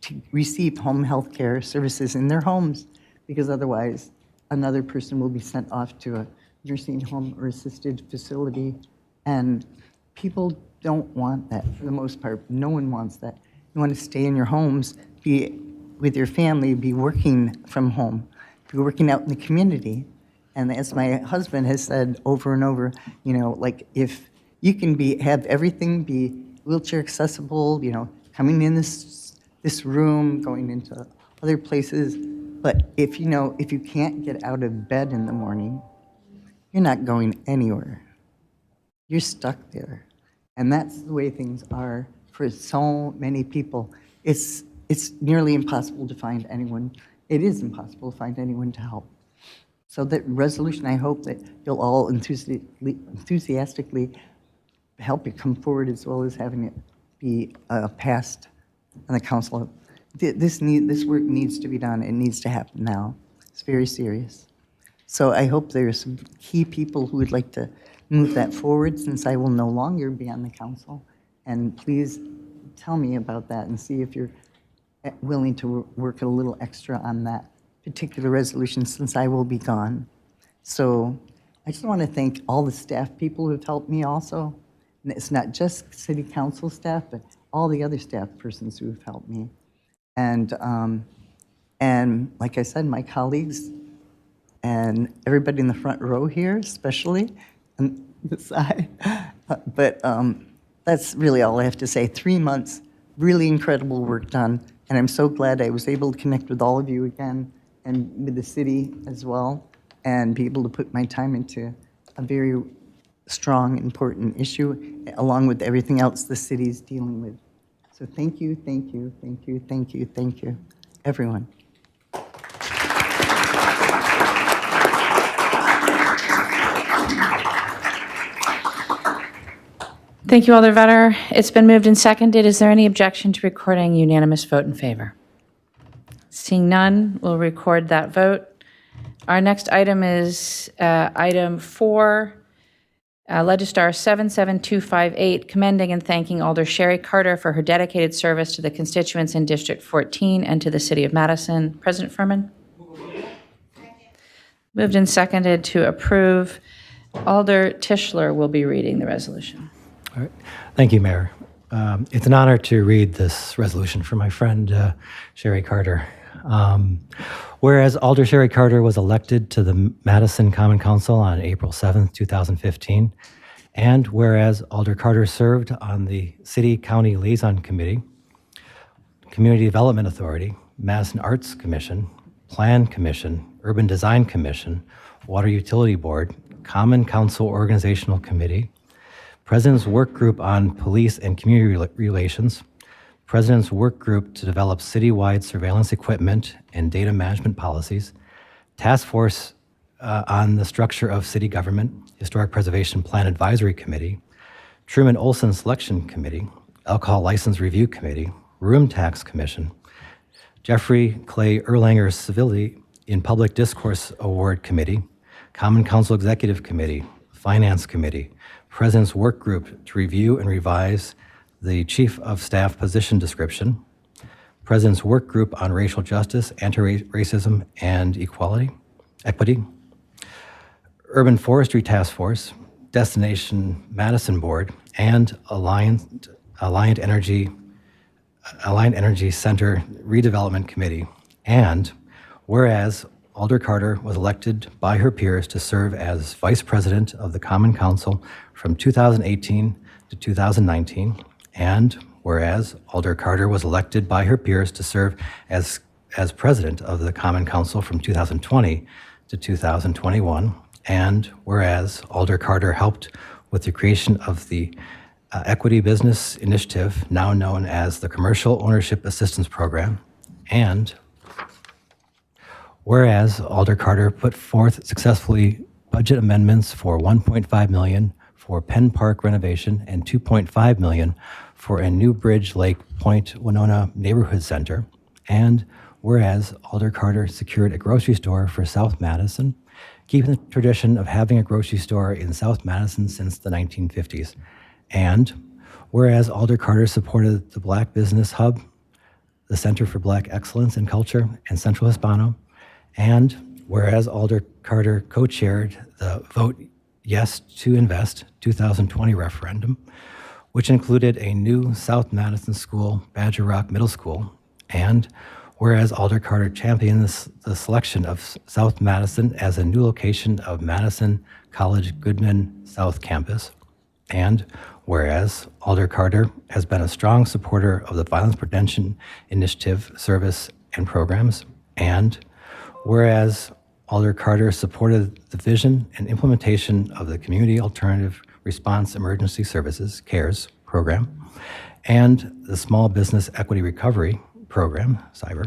H: to receive home health care services in their homes, because otherwise another person will be sent off to a nursing home or assisted facility, and people don't want that for the most part. No one wants that. You want to stay in your homes, be with your family, be working from home, be working out in the community. And as my husband has said over and over, if you can have everything be wheelchair accessible, coming in this room, going into other places, but if you can't get out of bed in the morning, you're not going anywhere. You're stuck there. And that's the way things are for so many people. It's nearly impossible to find anyone. It is impossible to find anyone to help. So that resolution, I hope that you'll all enthusiastically help it come forward, as well as having it be passed on the council. This work needs to be done. It needs to happen now. It's very serious. So I hope there's some key people who would like to move that forward, since I will no longer be on the council. And please tell me about that and see if you're willing to work a little extra on that particular resolution, since I will be gone. So I just want to thank all the staff people who have helped me also. And it's not just city council staff, but all the other staff persons who have helped me. And like I said, my colleagues and everybody in the front row here, especially on the side. But that's really all I have to say. 3 months, really incredible work done. And I'm so glad I was able to connect with all of you again, and with the city as well, and be able to put my time into a very strong, important issue, along with everything else the city's dealing with. So thank you, thank you, thank you, thank you, thank you, everyone.
A: Thank you, Alder Vetter. It's been moved and seconded. Is there any objection to recording unanimous vote in favor? Seeing none, we'll record that vote. Our next item is item 4, Legistar 77258, commending and thanking Alder Sherry Carter for her dedicated service to the constituents in District 14 and to the City of Madison. President Furman? Moved and seconded to approve. Alder Tischler will be reading the resolution.
I: All right. Thank you, Mayor. It's an honor to read this resolution for my friend Sherry Carter. Whereas Alder Sherry Carter was elected to the Madison Common Council on April 7th, 2015, and whereas Alder Carter served on the City-County Liaison Committee, Community Development Authority, Madison Arts Commission, Plan Commission, Urban Design Commission, Water Utility Board, Common Council Organizational Committee, President's Work Group on Police and Community Relations, President's Work Group to develop citywide surveillance equipment and data management policies, Task Force on the structure of city government, Historic Preservation Plan Advisory Committee, Truman Olson Selection Committee, Alcohol License Review Committee, Room Tax Commission, Jeffrey Clay Erlanger Civility in Public Discourse Award Committee, Common Council Executive Committee, Finance Committee, President's Work Group to review and revise the Chief of Staff position description, President's Work Group on Racial Justice, Anti-Racism, and Equity, Urban Forestry Task Force, Destination Madison Board, and Alliant Energy Center Redevelopment Committee. And whereas Alder Carter was elected by her peers to serve as Vice President of the Common Council from 2018 to 2019, and whereas Alder Carter was elected by her peers to serve as President of the Common Council from 2020 to 2021, and whereas Alder Carter helped with the creation of the Equity Business Initiative, now known as the Commercial Ownership Assistance Program, and whereas Alder Carter put forth successfully budget amendments for $1.5 million for Penn Park renovation and $2.5 million for a new Bridge Lake Point Winona Neighborhood Center, and whereas Alder Carter secured a grocery store for South Madison, keeping the tradition of having a grocery store in South Madison since the 1950s, and whereas Alder Carter supported the Black Business Hub, the Center for Black Excellence in Culture, and Central Hispano, and whereas Alder Carter co-chaired the Vote Yes to Invest 2020 referendum, which included a new South Madison School, Badger Rock Middle School, and whereas Alder Carter championed the selection of South Madison as a new location of Madison College Goodman South Campus, and whereas Alder Carter has been a strong supporter of the Violence Prevention Initiative service and programs, and whereas Alder Carter supported the vision and implementation of the Community Alternative Response Emergency Services, CARES program, and the Small Business Equity Recovery program, CYBER.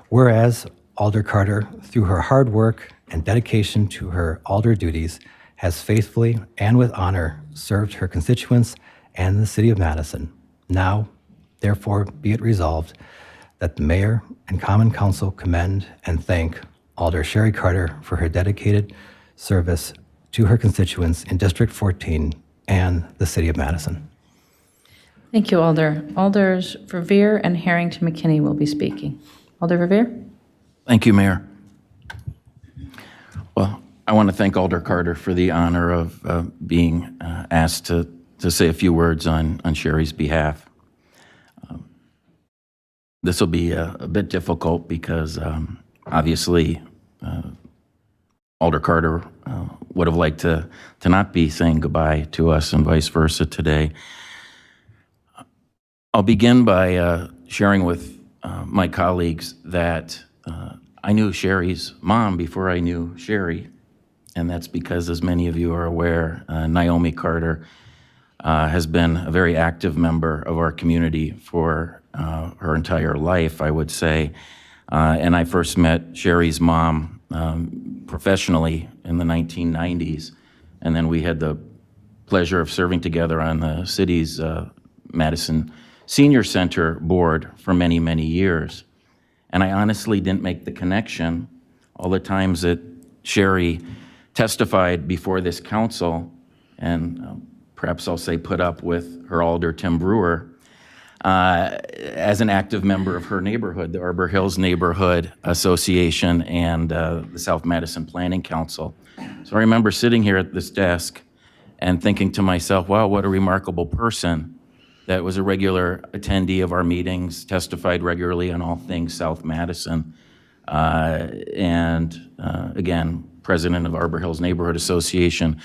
I: Whereas Alder Carter, through her hard work and dedication to her Alder duties, has faithfully and with honor served her constituents and the City of Madison. Now, therefore, be it resolved that the Mayor and Common Council commend and thank Alder Sherry Carter for her dedicated service to her constituents in District 14 and the City of Madison.
A: Thank you, Alder. Alders Verveer and Harrington McKinney will be speaking. Alder Verveer?
G: Thank you, Mayor. Well, I want to thank Alder Carter for the honor of being asked to say a few words on Sherry's behalf. This will be a bit difficult because obviously Alder Carter would have liked to not be saying goodbye to us and vice versa today. I'll begin by sharing with my colleagues that I knew Sherry's mom before I knew Sherry, and that's because, as many of you are aware, Naomi Carter has been a very active member of our community for her entire life, I would say. And I first met Sherry's mom professionally in the 1990s, and then we had the pleasure of serving together on the city's Madison Senior Center board for many, many years. And I honestly didn't make the connection all the times that Sherry testified before this council, and perhaps I'll say put up with her alder, Tim Brewer, as an active member of her neighborhood, the Arbor Hills Neighborhood Association and the South Madison Planning Council. So I remember sitting here at this desk and thinking to myself, wow, what a remarkable person that was a regular attendee of our meetings, testified regularly on all things South Madison, and again, president of Arbor Hills Neighborhood Association.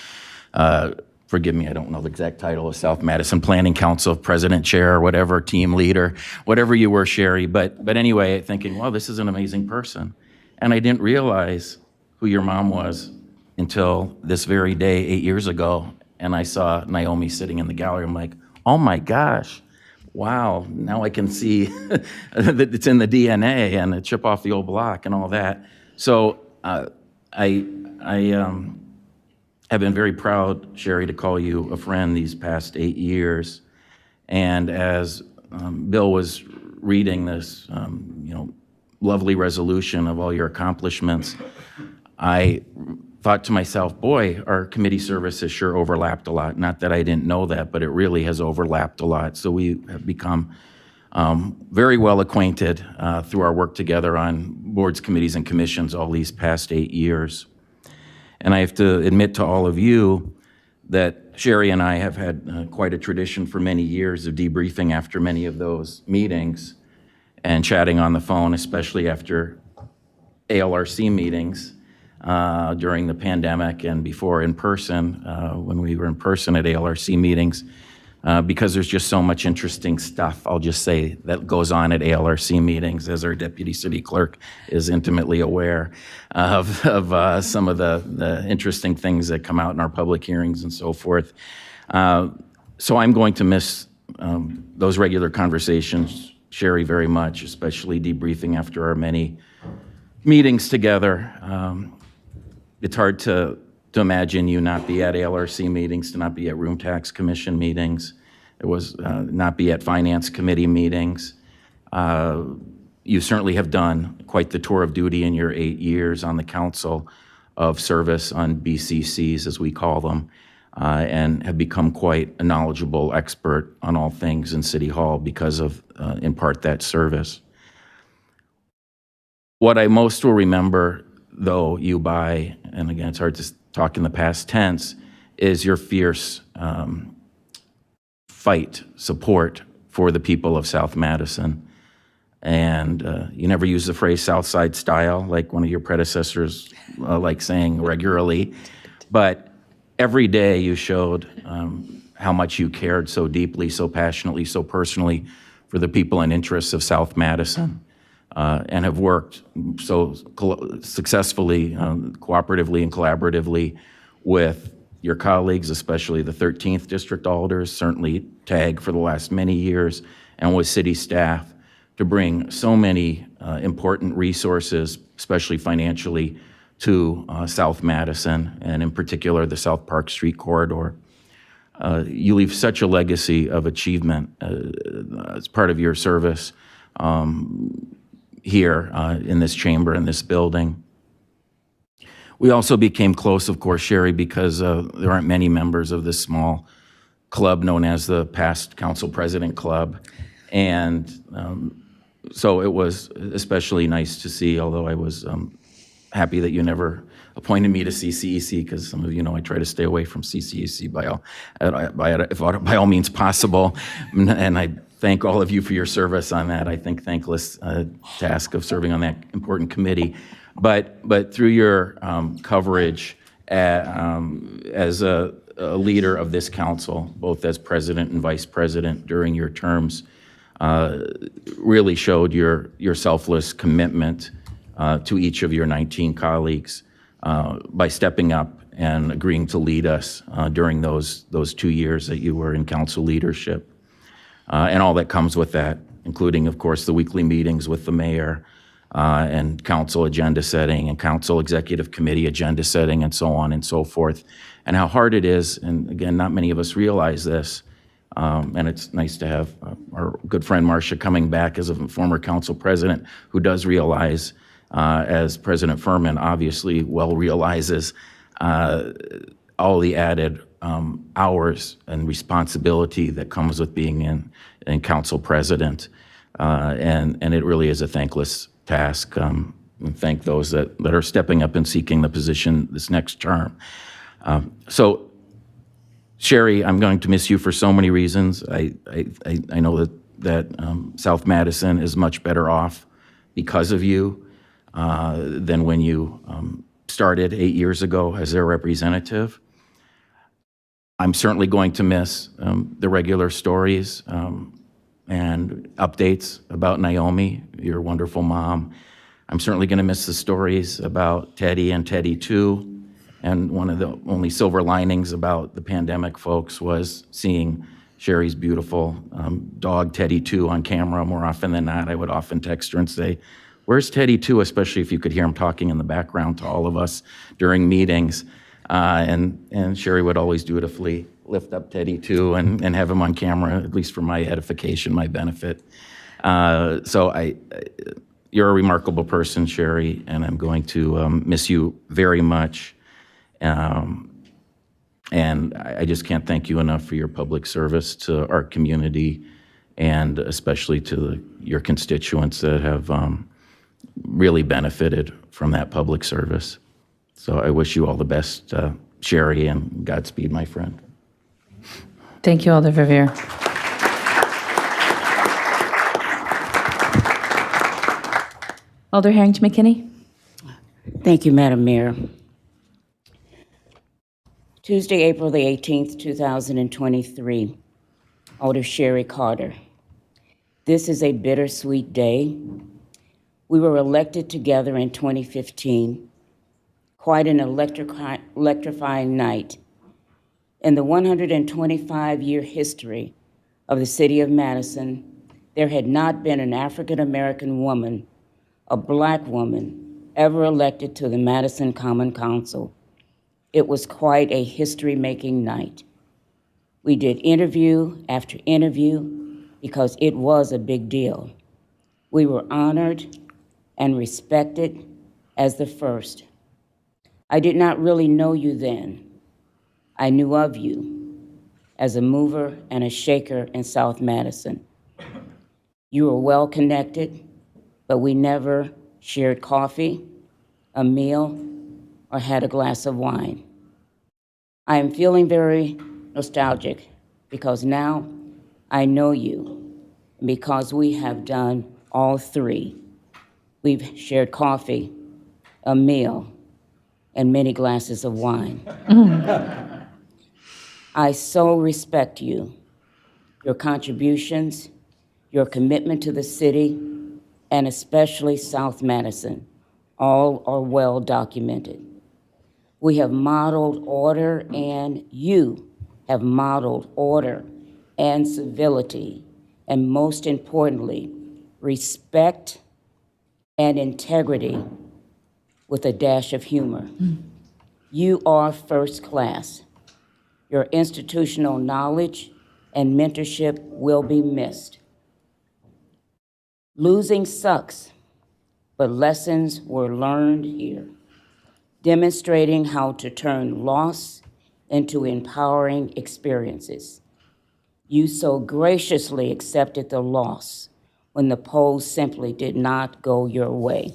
G: Forgive me, I don't know the exact title of South Madison Planning Council, president, chair, or whatever, team leader, whatever you were, Sherry. But anyway, thinking, wow, this is an amazing person. And I didn't realize who your mom was until this very day 8 years ago. And I saw Naomi sitting in the gallery. I'm like, oh my gosh, wow, now I can see that it's in the DNA and a chip off the old block and all that. So I have been very proud, Sherry, to call you a friend these past 8 years. And as Bill was reading this, lovely resolution of all your accomplishments, I thought to myself, boy, our committee service has sure overlapped a lot. Not that I didn't know that, but it really has overlapped a lot. So we have become very well acquainted through our work together on boards, committees, and commissions all these past 8 years. And I have to admit to all of you that Sherry and I have had quite a tradition for many years of debriefing after many of those meetings and chatting on the phone, especially after ALRC meetings during the pandemic and before in person, when we were in person at ALRC meetings, because there's just so much interesting stuff, I'll just say, that goes on at ALRC meetings, as our deputy city clerk is intimately aware of some of the interesting things that come out in our public hearings and so forth. So I'm going to miss those regular conversations, Sherry, very much, especially debriefing after our many meetings together. It's hard to imagine you not be at ALRC meetings, to not be at Room Tax Commission meetings. It was not be at Finance Committee meetings. You certainly have done quite the tour of duty in your 8 years on the Council of Service on BCCs, as we call them, and have become quite a knowledgeable expert on all things in City Hall because of, in part, that service. What I most will remember, though, you by, and again, it's hard to talk in the past tense, is your fierce fight, support for the people of South Madison. And you never use the phrase South Side style, like one of your predecessors like saying regularly. But every day you showed how much you cared so deeply, so passionately, so personally for the people and interests of South Madison. And have worked so successfully, cooperatively and collaboratively with your colleagues, especially the 13th District Alders, certainly TAG for the last many years, and with city staff to bring so many important resources, especially financially, to South Madison, and in particular, the South Park Street corridor. You leave such a legacy of achievement as part of your service here in this chamber, in this building. We also became close, of course, Sherry, because there aren't many members of this small club known as the Past Council President Club. And so it was especially nice to see, although I was happy that you never appointed me to CCEC, because some of you know I try to stay away from CCEC by all means possible. And I thank all of you for your service on that, I think, thankless task of serving on that important committee. But through your coverage as a leader of this council, both as president and vice president during your terms, really showed your selfless commitment to each of your 19 colleagues by stepping up and agreeing to lead us during those 2 years that you were in council leadership. And all that comes with that, including, of course, the weekly meetings with the mayor and council agenda setting and council executive committee agenda setting and so on and so forth, and how hard it is. And again, not many of us realize this. And it's nice to have our good friend Marcia coming back as a former council president who does realize as President Furman obviously well realizes, all the added hours and responsibility that comes with being in council president. And it really is a thankless task. And thank those that are stepping up and seeking the position this next term. So, Sherry, I'm going to miss you for so many reasons. I know that South Madison is much better off because of you than when you started 8 years ago as their representative. I'm certainly going to miss the regular stories and updates about Naomi, your wonderful mom. I'm certainly going to miss the stories about Teddy and Teddy 2. And one of the only silver linings about the pandemic, folks, was seeing Sherry's beautiful dog, Teddy 2, on camera more often than not. I would often text her and say, "Where's Teddy 2?" Especially if you could hear him talking in the background to all of us during meetings. And Sherry would always dutifully lift up Teddy 2 and have him on camera, at least for my edification, my benefit. So you're a remarkable person, Sherry, and I'm going to miss you very much. And I just can't thank you enough for your public service to our community and especially to your constituents that have really benefited from that public service. So I wish you all the best, Sherry, and Godspeed, my friend.
A: Thank you, Alder Verveer. Alder Harrington McKinney.
J: Thank you, Madam Mayor. Tuesday, April the 18th, 2023. Alder Sherry Carter. This is a bittersweet day. We were elected together in 2015. Quite an electrifying night. In the 125-year history of the city of Madison, there had not been an African-American woman, a Black woman, ever elected to the Madison Common Council. It was quite a history-making night. We did interview after interview because it was a big deal. We were honored and respected as the first. I did not really know you then. I knew of you as a mover and a shaker in South Madison. You were well connected, but we never shared coffee, a meal, or had a glass of wine. I am feeling very nostalgic because now I know you, and because we have done all three. We've shared coffee, a meal, and many glasses of wine. I so respect you, your contributions, your commitment to the city, and especially South Madison. All are well documented. We have modeled order, and you have modeled order and civility, and most importantly, respect and integrity with a dash of humor. You are first class. Your institutional knowledge and mentorship will be missed. Losing sucks, but lessons were learned here, demonstrating how to turn loss into empowering experiences. You so graciously accepted the loss when the polls simply did not go your way.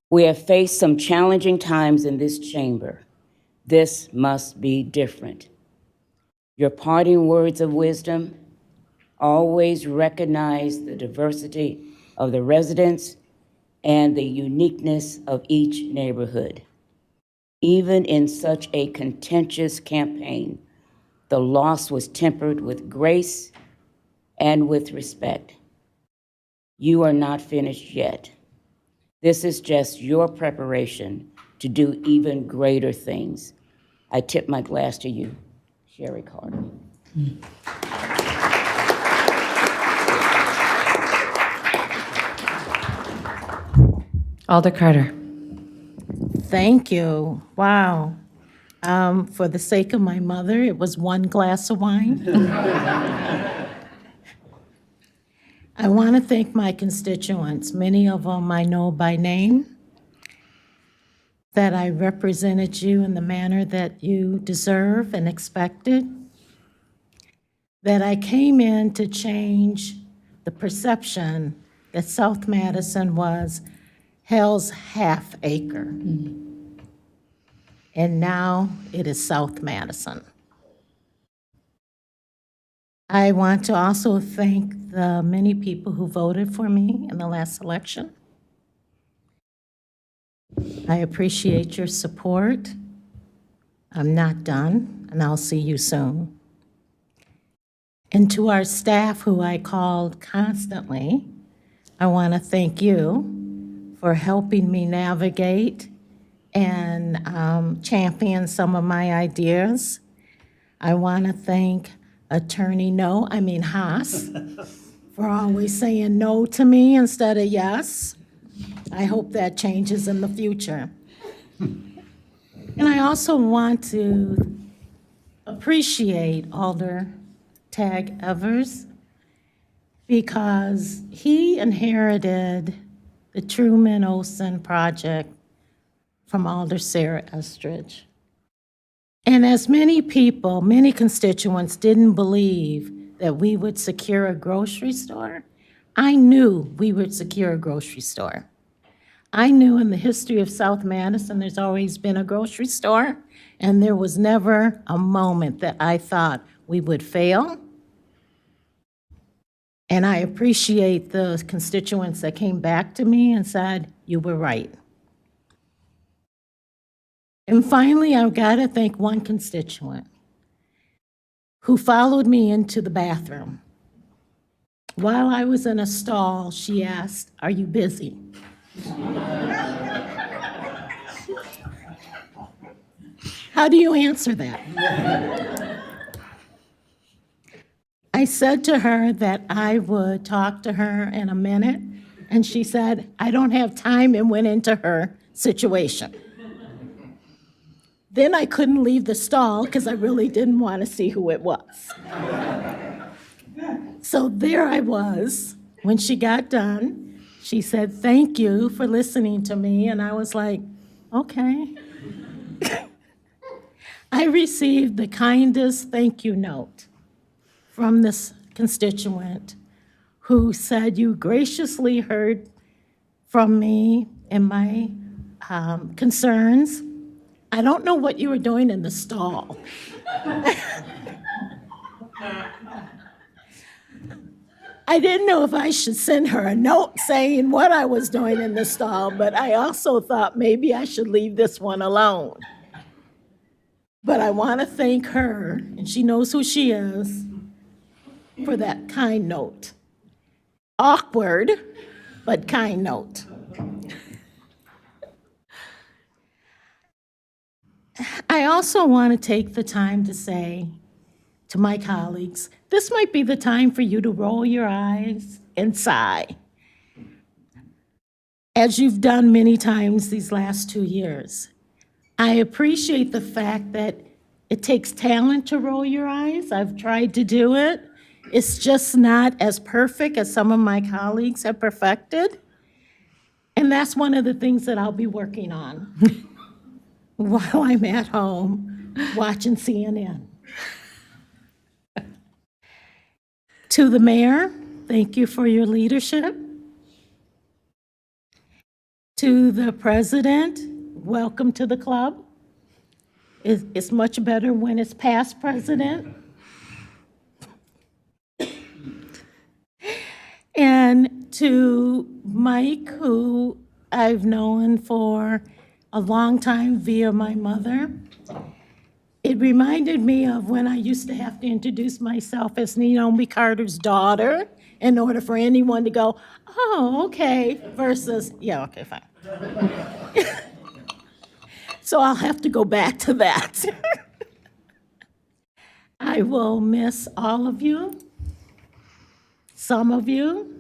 J: We have faced some challenging times in this chamber. This must be different. Your parting words of wisdom: always recognize the diversity of the residents and the uniqueness of each neighborhood. Even in such a contentious campaign, the loss was tempered with grace and with respect. You are not finished yet. This is just your preparation to do even greater things. I tip my glass to you, Sherry Carter.
A: Alder Carter.
K: Thank you. Wow. For the sake of my mother, it was one glass of wine. I want to thank my constituents, many of them I know by name, that I represented you in the manner that you deserve and expected, that I came in to change the perception that South Madison was Hell's Half Acre. And now it is South Madison. I want to also thank the many people who voted for me in the last election. I appreciate your support. I'm not done, and I'll see you soon. And to our staff who I called constantly, I want to thank you for helping me navigate and champion some of my ideas. I want to thank Attorney Haas for always saying no to me instead of yes. I hope that changes in the future. And I also want to appreciate Alder Tag Evers because he inherited the Truman Olson project from Alder Sarah Estridge. And as many people, many constituents didn't believe that we would secure a grocery store, I knew we would secure a grocery store. I knew in the history of South Madison, there's always been a grocery store, and there was never a moment that I thought we would fail. And I appreciate the constituents that came back to me and said, you were right. And finally, I've got to thank one constituent who followed me into the bathroom. While I was in a stall, she asked, "Are you busy?" How do you answer that? I said to her that I would talk to her in a minute, and she said, "I don't have time," and went into her situation. Then I couldn't leave the stall because I really didn't want to see who it was. So there I was. When she got done, she said, "Thank you for listening to me." And I was like, okay. I received the kindest thank you note from this constituent who said, "You graciously heard from me and my concerns. I don't know what you were doing in the stall." I didn't know if I should send her a note saying what I was doing in the stall, but I also thought maybe I should leave this one alone. But I want to thank her, and she knows who she is, for that kind note. Awkward, but kind note. I also want to take the time to say to my colleagues, this might be the time for you to roll your eyes and sigh, as you've done many times these last 2 years. I appreciate the fact that it takes talent to roll your eyes. I've tried to do it. It's just not as perfect as some of my colleagues have perfected. And that's one of the things that I'll be working on while I'm at home watching CNN. To the mayor, thank you for your leadership. To the president, welcome to the club. It's much better when it's past president. And to Mike, who I've known for a long time via my mother. It reminded me of when I used to have to introduce myself as Naomi Carter's daughter in order for anyone to go, "Oh, okay," versus, "Yeah, okay, fine." So I'll have to go back to that. I will miss all of you. Some of you,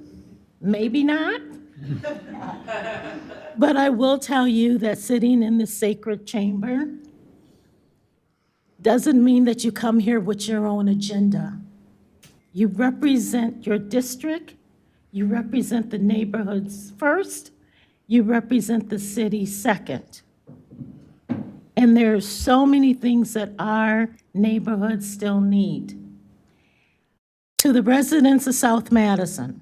K: maybe not. But I will tell you that sitting in this sacred chamber doesn't mean that you come here with your own agenda. You represent your district, You represent the neighborhoods first. You represent the city second. And there are so many things that our neighborhoods still need. To the residents of South Madison,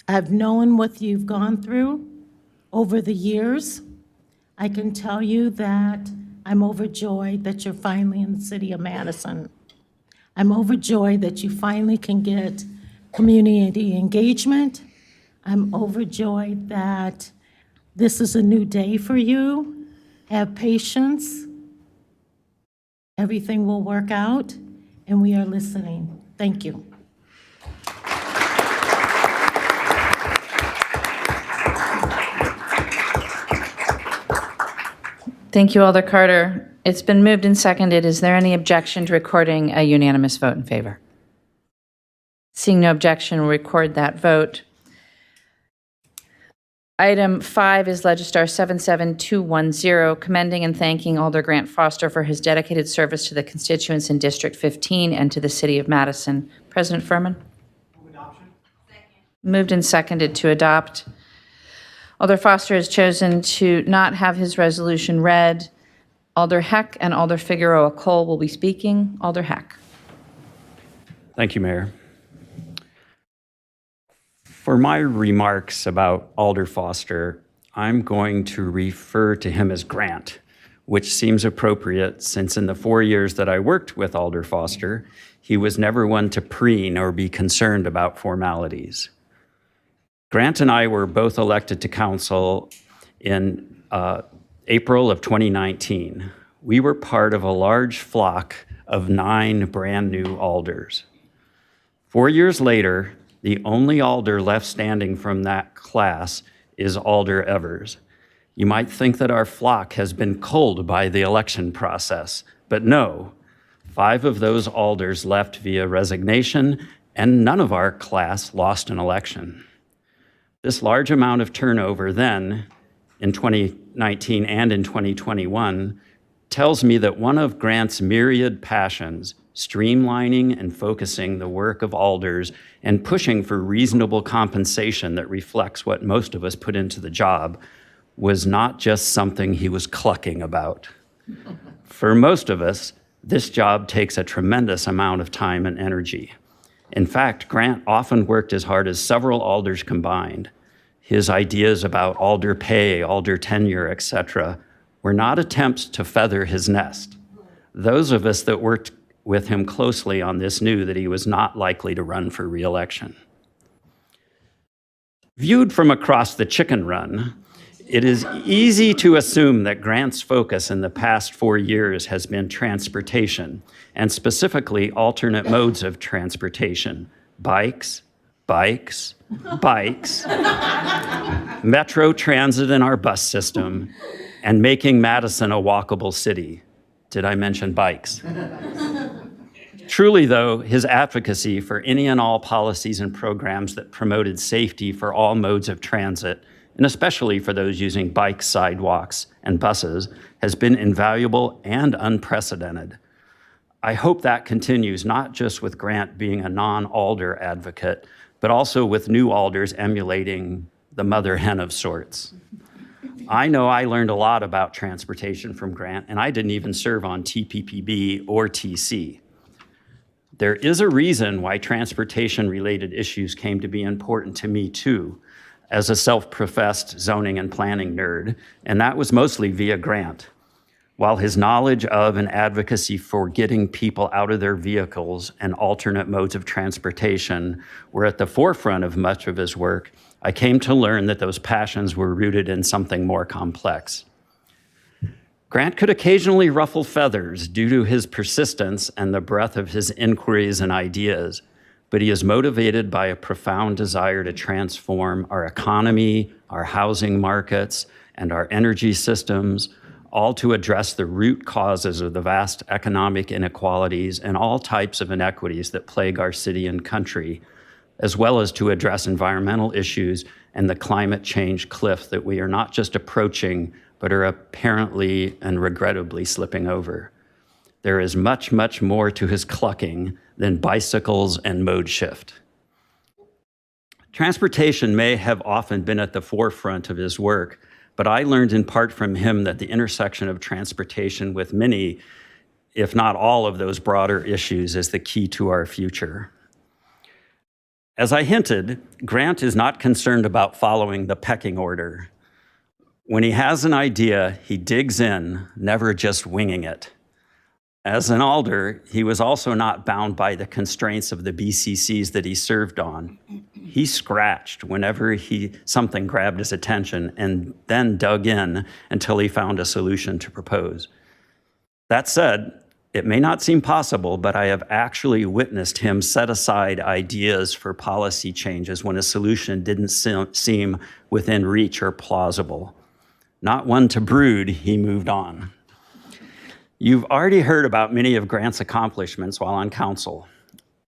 K: I've known what you've gone through over the years. I can tell you that I'm overjoyed that you're finally in the city of Madison. I'm overjoyed that you finally can get community engagement. I'm overjoyed that this is a new day for you. Have patience. Everything will work out, and we are listening. Thank you.
A: Thank you, Alder Carter. It's been moved and seconded. Is there any objection to recording a unanimous vote in favor? Seeing no objection, we'll record that vote. Item 5 is Legistar 77210, commending and thanking Alder Grant Foster for his dedicated service to the constituents in District 15 and to the City of Madison. President Furman? Move adoption. Moved and seconded to adopt. Alder Foster has chosen to not have his resolution read. Alder Heck and Alder Figueroa Cole will be speaking. Alder Heck.
D: Thank you, Mayor. For my remarks about Alder Foster, I'm going to refer to him as Grant, which seems appropriate since in the 4 years that I worked with Alder Foster, he was never one to preen or be concerned about formalities. Grant and I were both elected to council in April of 2019. We were part of a large flock of 9 brand new alders. 4 years later, the only alder left standing from that class is Alder Evers. You might think that our flock has been culled by the election process, but no. 5 of those alders left via resignation, and none of our class lost an election. This large amount of turnover then, in 2019 and in 2021, tells me that one of Grant's myriad passions, streamlining and focusing the work of alders and pushing for reasonable compensation that reflects what most of us put into the job, was not just something he was clucking about. For most of us, this job takes a tremendous amount of time and energy. In fact, Grant often worked as hard as several alders combined. His ideas about alder pay, alder tenure, etc., were not attempts to feather his nest. Those of us that worked with him closely on this knew that he was not likely to run for re-election. Viewed from across the chicken run, it is easy to assume that Grant's focus in the past 4 years has been transportation, and specifically alternate modes of transportation: bikes, bikes, bikes, Metro Transit and our bus system, and making Madison a walkable city. Did I mention bikes? Truly, though, his advocacy for any and all policies and programs that promoted safety for all modes of transit, and especially for those using bikes, sidewalks, and buses, has been invaluable and unprecedented. I hope that continues, not just with Grant being a non-alder advocate, but also with new alders emulating the mother hen of sorts. I know I learned a lot about transportation from Grant, and I didn't even serve on TPPB or TC. There is a reason why transportation-related issues came to be important to me too, as a self-professed zoning and planning nerd, and that was mostly via Grant. While his knowledge of and advocacy for getting people out of their vehicles and alternate modes of transportation were at the forefront of much of his work, I came to learn that those passions were rooted in something more complex. Grant could occasionally ruffle feathers due to his persistence and the breadth of his inquiries and ideas, but he is motivated by a profound desire to transform our economy, our housing markets, and our energy systems, all to address the root causes of the vast economic inequalities and all types of inequities that plague our city and country, as well as to address environmental issues and the climate change cliff that we are not just approaching, but are apparently and regrettably slipping over. There is much, much more to his clucking than bicycles and mode shift. Transportation may have often been at the forefront of his work, but I learned in part from him that the intersection of transportation with many, if not all of those broader issues is the key to our future. As I hinted, Grant is not concerned about following the pecking order. When he has an idea, he digs in, never just winging it. As an alder, he was also not bound by the constraints of the BCCs that he served on. He scratched whenever something grabbed his attention and then dug in until he found a solution to propose. That said, it may not seem possible, but I have actually witnessed him set aside ideas for policy changes when a solution didn't seem within reach or plausible. Not one to brood, he moved on. You've already heard about many of Grant's accomplishments while on council.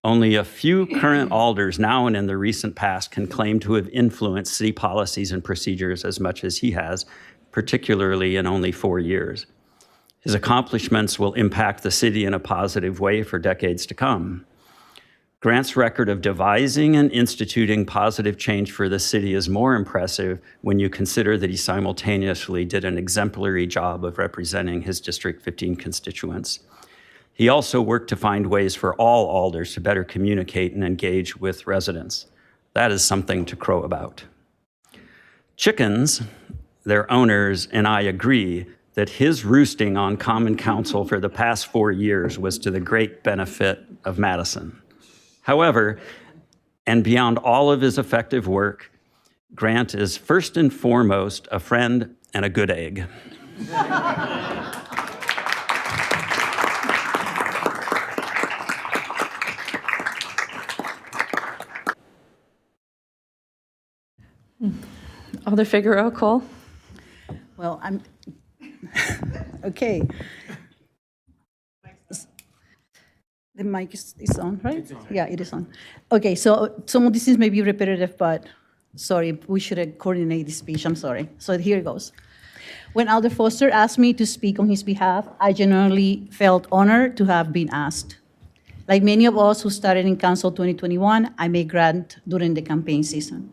D: Only a few current alders now and in the recent past can claim to have influenced city policies and procedures as much as he has, particularly in only 4 years. His accomplishments will impact the city in a positive way for decades to come. Grant's record of devising and instituting positive change for the city is more impressive when you consider that he simultaneously did an exemplary job of representing his District 15 constituents. He also worked to find ways for all alders to better communicate and engage with residents. That is something to crow about. Chickens, their owners, and I agree that his roosting on Common Council for the past 4 years was to the great benefit of Madison. However, and beyond all of his effective work, Grant is first and foremost a friend and a good egg.
A: Alder Figueroa Cole.
L: Well, okay. The mic is on, right? Yeah, it is on. Okay, so some of these things may be repetitive, but sorry, we should coordinate the speech, I'm sorry. So here it goes. When Alder Foster asked me to speak on his behalf, I genuinely felt honored to have been asked. Like many of us who started in Council 2021, I met Grant during the campaign season.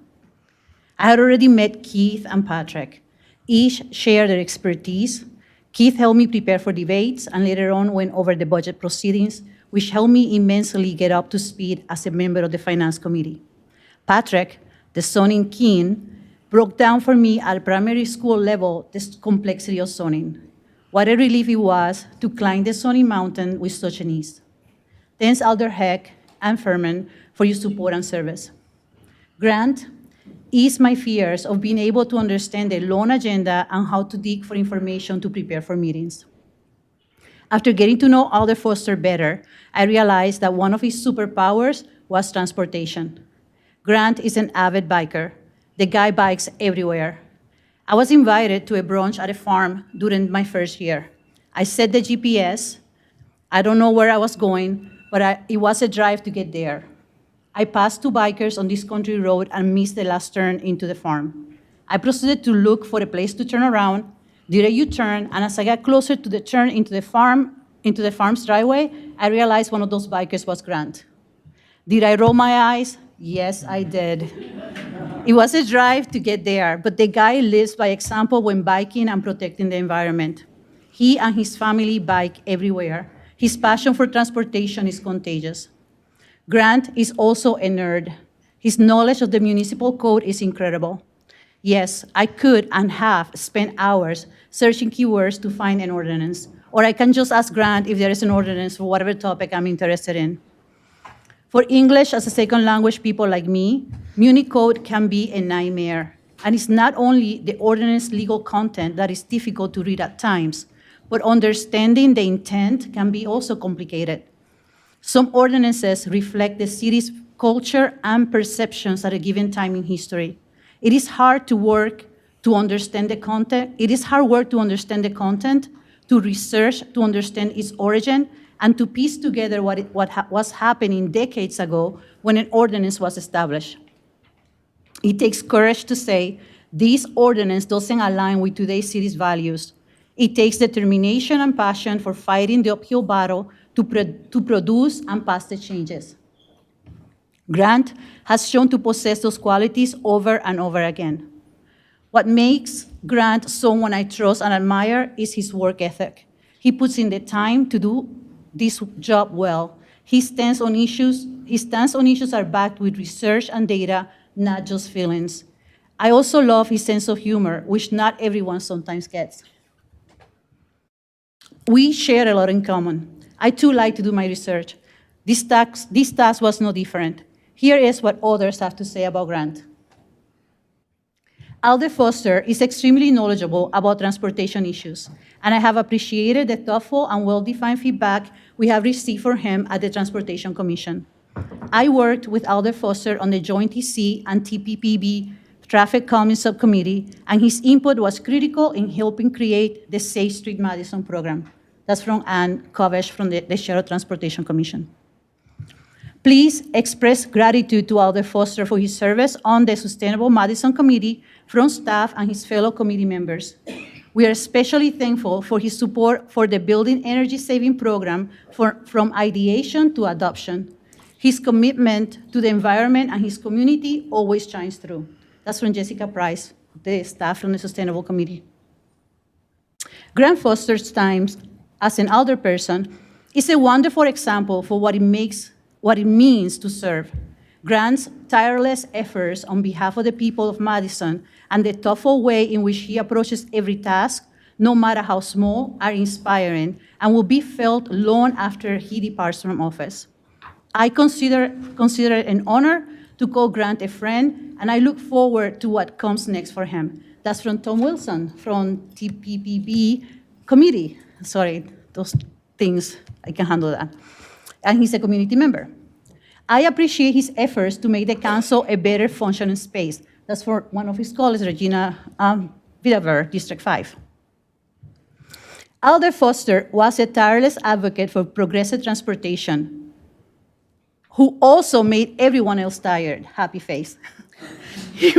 L: I had already met Keith and Patrick. Each shared their expertise. Keith helped me prepare for debates and later on went over the budget proceedings, which helped me immensely get up to speed as a member of the Finance Committee. Patrick, the zoning king, broke down for me at primary school level the complexity of zoning. What a relief it was to climb the zoning mountain with such an ease. Thanks Alder Heck and Furman for your support and service. Grant eased my fears of being able to understand the long agenda and how to dig for information to prepare for meetings. After getting to know Alder Foster better, I realized that one of his superpowers was transportation. Grant is an avid biker. The guy bikes everywhere. I was invited to a brunch at a farm during my first year. I set the GPS. I don't know where I was going, but it was a drive to get there. I passed 2 bikers on this country road and missed the last turn into the farm. I proceeded to look for a place to turn around, did a U-turn, and as I got closer to the turn into the farm's driveway, I realized one of those bikers was Grant. Did I roll my eyes? Yes, I did. It was a drive to get there, but the guy lives by example when biking and protecting the environment. He and his family bike everywhere. His passion for transportation is contagious. Grant is also a nerd. His knowledge of the municipal code is incredible. Yes, I could and have spent hours searching keywords to find an ordinance, or I can just ask Grant if there is an ordinance for whatever topic I'm interested in. For English as a second language people like me, Muni code can be a nightmare. And it's not only the ordinance legal content that is difficult to read at times, but understanding the intent can be also complicated. Some ordinances reflect the city's culture and perceptions at a given time in history. It is hard work to understand the content. It is hard work to understand the content, to research, to understand its origin, and to piece together what was happening decades ago when an ordinance was established. It takes courage to say, this ordinance doesn't align with today's city's values. It takes determination and passion for fighting the uphill battle to produce and pass the changes. Grant has shown to possess those qualities over and over again. What makes Grant someone I trust and admire is his work ethic. He puts in the time to do this job well. His stance on issues are backed with research and data, not just feelings. I also love his sense of humor, which not everyone sometimes gets. We share a lot in common. I too like to do my research. This task was no different. Here is what others have to say about Grant. Alder Foster is extremely knowledgeable about transportation issues, and I have appreciated the thoughtful and well-defined feedback we have received from him at the Transportation Commission. I worked with Alder Foster on the Joint TC and TPPB Traffic Calming Subcommittee, and his input was critical in helping create the Safe Street Madison program. That's from Ann Kovesh from the Shadow Transportation Commission. Please express gratitude to Alder Foster for his service on the Sustainable Madison Committee from staff and his fellow committee members. We are especially thankful for his support for the Building Energy Saving Program from ideation to adoption. His commitment to the environment and his community always shines through. That's from Jessica Price, the staff from the Sustainable Committee. Grant Foster's times as an alderperson is a wonderful example for what it means to serve. Grant's tireless efforts on behalf of the people of Madison and the thoughtful way in which he approaches every task, no matter how small, are inspiring and will be felt long after he departs from office. I consider it an honor to call Grant a friend, and I look forward to what comes next for him. That's from Tom Wilson from TPPB committee. Sorry, those things, I can handle that. And he's a community member. I appreciate his efforts to make the council a better functioning space. That's for one of his colleagues, Regina Vidaver, District 5. Alder Foster was a tireless advocate for progressive transportation, who also made everyone else tired. Happy face. He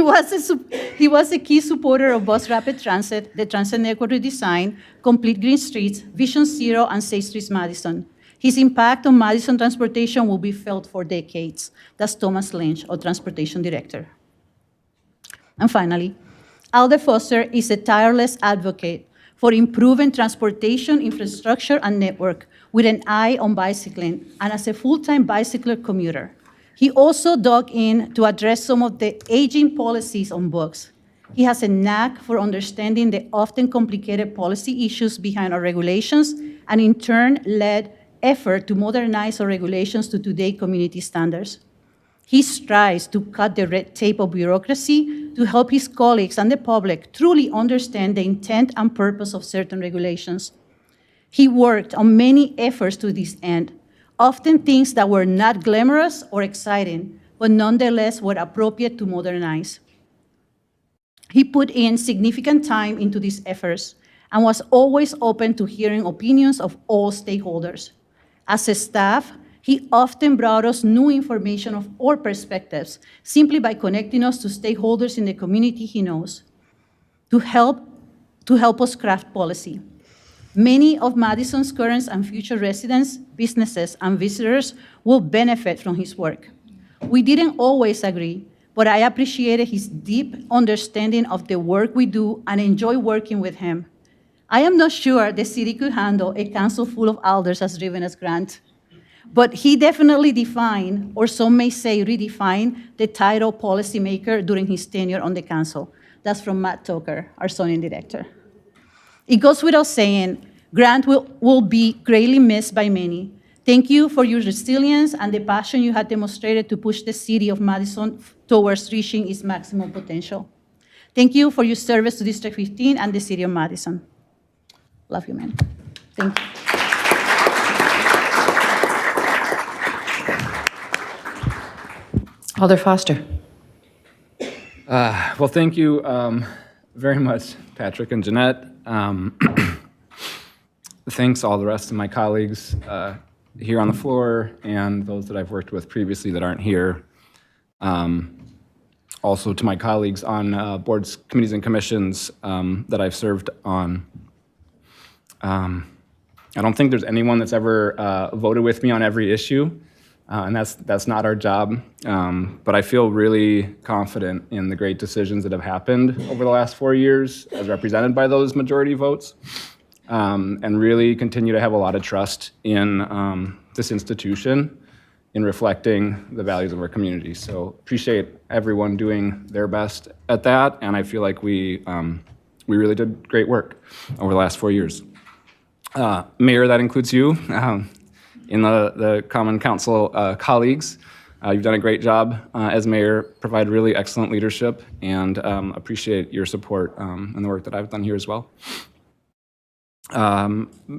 L: was a key supporter of Bus Rapid Transit, the Transit Network redesign, Complete Green Streets, Vision Zero, and Safe Streets Madison. His impact on Madison transportation will be felt for decades. That's Thomas Lynch, our Transportation Director. And finally, Alder Foster is a tireless advocate for improving transportation infrastructure and network with an eye on bicycling and as a full-time bicycler commuter. He also dug in to address some of the aging policies on books. He has a knack for understanding the often complicated policy issues behind our regulations and in turn led effort to modernize our regulations to today's community standards. He strives to cut the red tape of bureaucracy to help his colleagues and the public truly understand the intent and purpose of certain regulations. He worked on many efforts to this end, often things that were not glamorous or exciting, but nonetheless were appropriate to modernize. He put in significant time into these efforts and was always open to hearing opinions of all stakeholders. As a staff, he often brought us new information of all perspectives simply by connecting us to stakeholders in the community he knows to help us craft policy. Many of Madison's current and future residents, businesses, and visitors will benefit from his work. We didn't always agree, but I appreciated his deep understanding of the work we do and enjoy working with him. I am not sure the city could handle a council full of alders as driven as Grant, but he definitely defined, or some may say redefined, the title policymaker during his tenure on the council. That's from Matt Tucker, our zoning director. It goes without saying, Grant will be greatly missed by many. Thank you for your resilience and the passion you had demonstrated to push the city of Madison towards reaching its maximum potential. Thank you for your service to District 15 and the city of Madison. Love you, man. Thank you.
A: Alder Foster.
M: Well, thank you very much, Patrick and Jeanette. Thanks all the rest of my colleagues here on the floor and those that I've worked with previously that aren't here. Also to my colleagues on boards, committees, and commissions that I've served on. I don't think there's anyone that's ever voted with me on every issue, And that's not our job. But I feel really confident in the great decisions that have happened over the last 4 years as represented by those majority votes, and really continue to have a lot of trust in this institution in reflecting the values of our community. So appreciate everyone doing their best at that, and I feel like we really did great work over the last 4 years. Mayor, that includes you, in the Common Council colleagues. You've done a great job as mayor, provide really excellent leadership, and appreciate your support and the work that I've done here as well.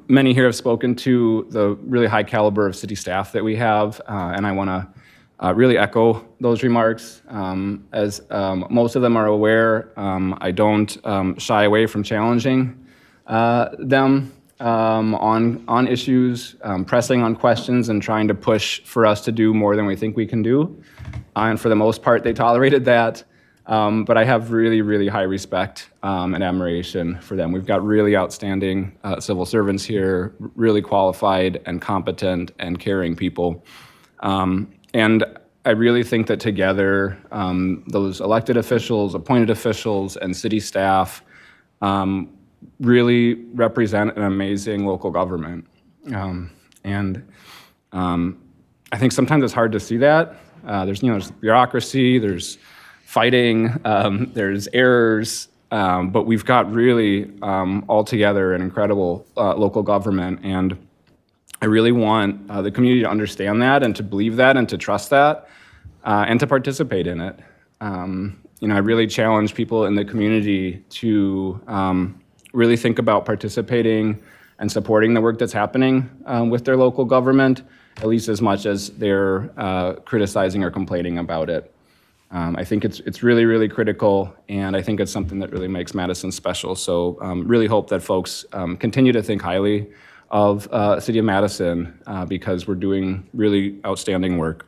M: Many here have spoken to the really high caliber of city staff that we have, and I want to really echo those remarks. As most of them are aware, I don't shy away from challenging them on issues, pressing on questions, and trying to push for us to do more than we think we can do. And for the most part, they tolerated that. But I have really, really high respect and admiration for them. We've got really outstanding civil servants here, really qualified and competent and caring people. And I really think that together, those elected officials, appointed officials, and city staff really represent an amazing local government. I think sometimes it's hard to see that. There's bureaucracy, there's fighting, there's errors, but we've got really altogether an incredible local government, and I really want the community to understand that and to believe that and to trust that and to participate in it. I really challenge people in the community to really think about participating and supporting the work that's happening with their local government, at least as much as they're criticizing or complaining about it. I think it's really, really critical, and I think it's something that really makes Madison special. So really hope that folks continue to think highly of City of Madison because we're doing really outstanding work.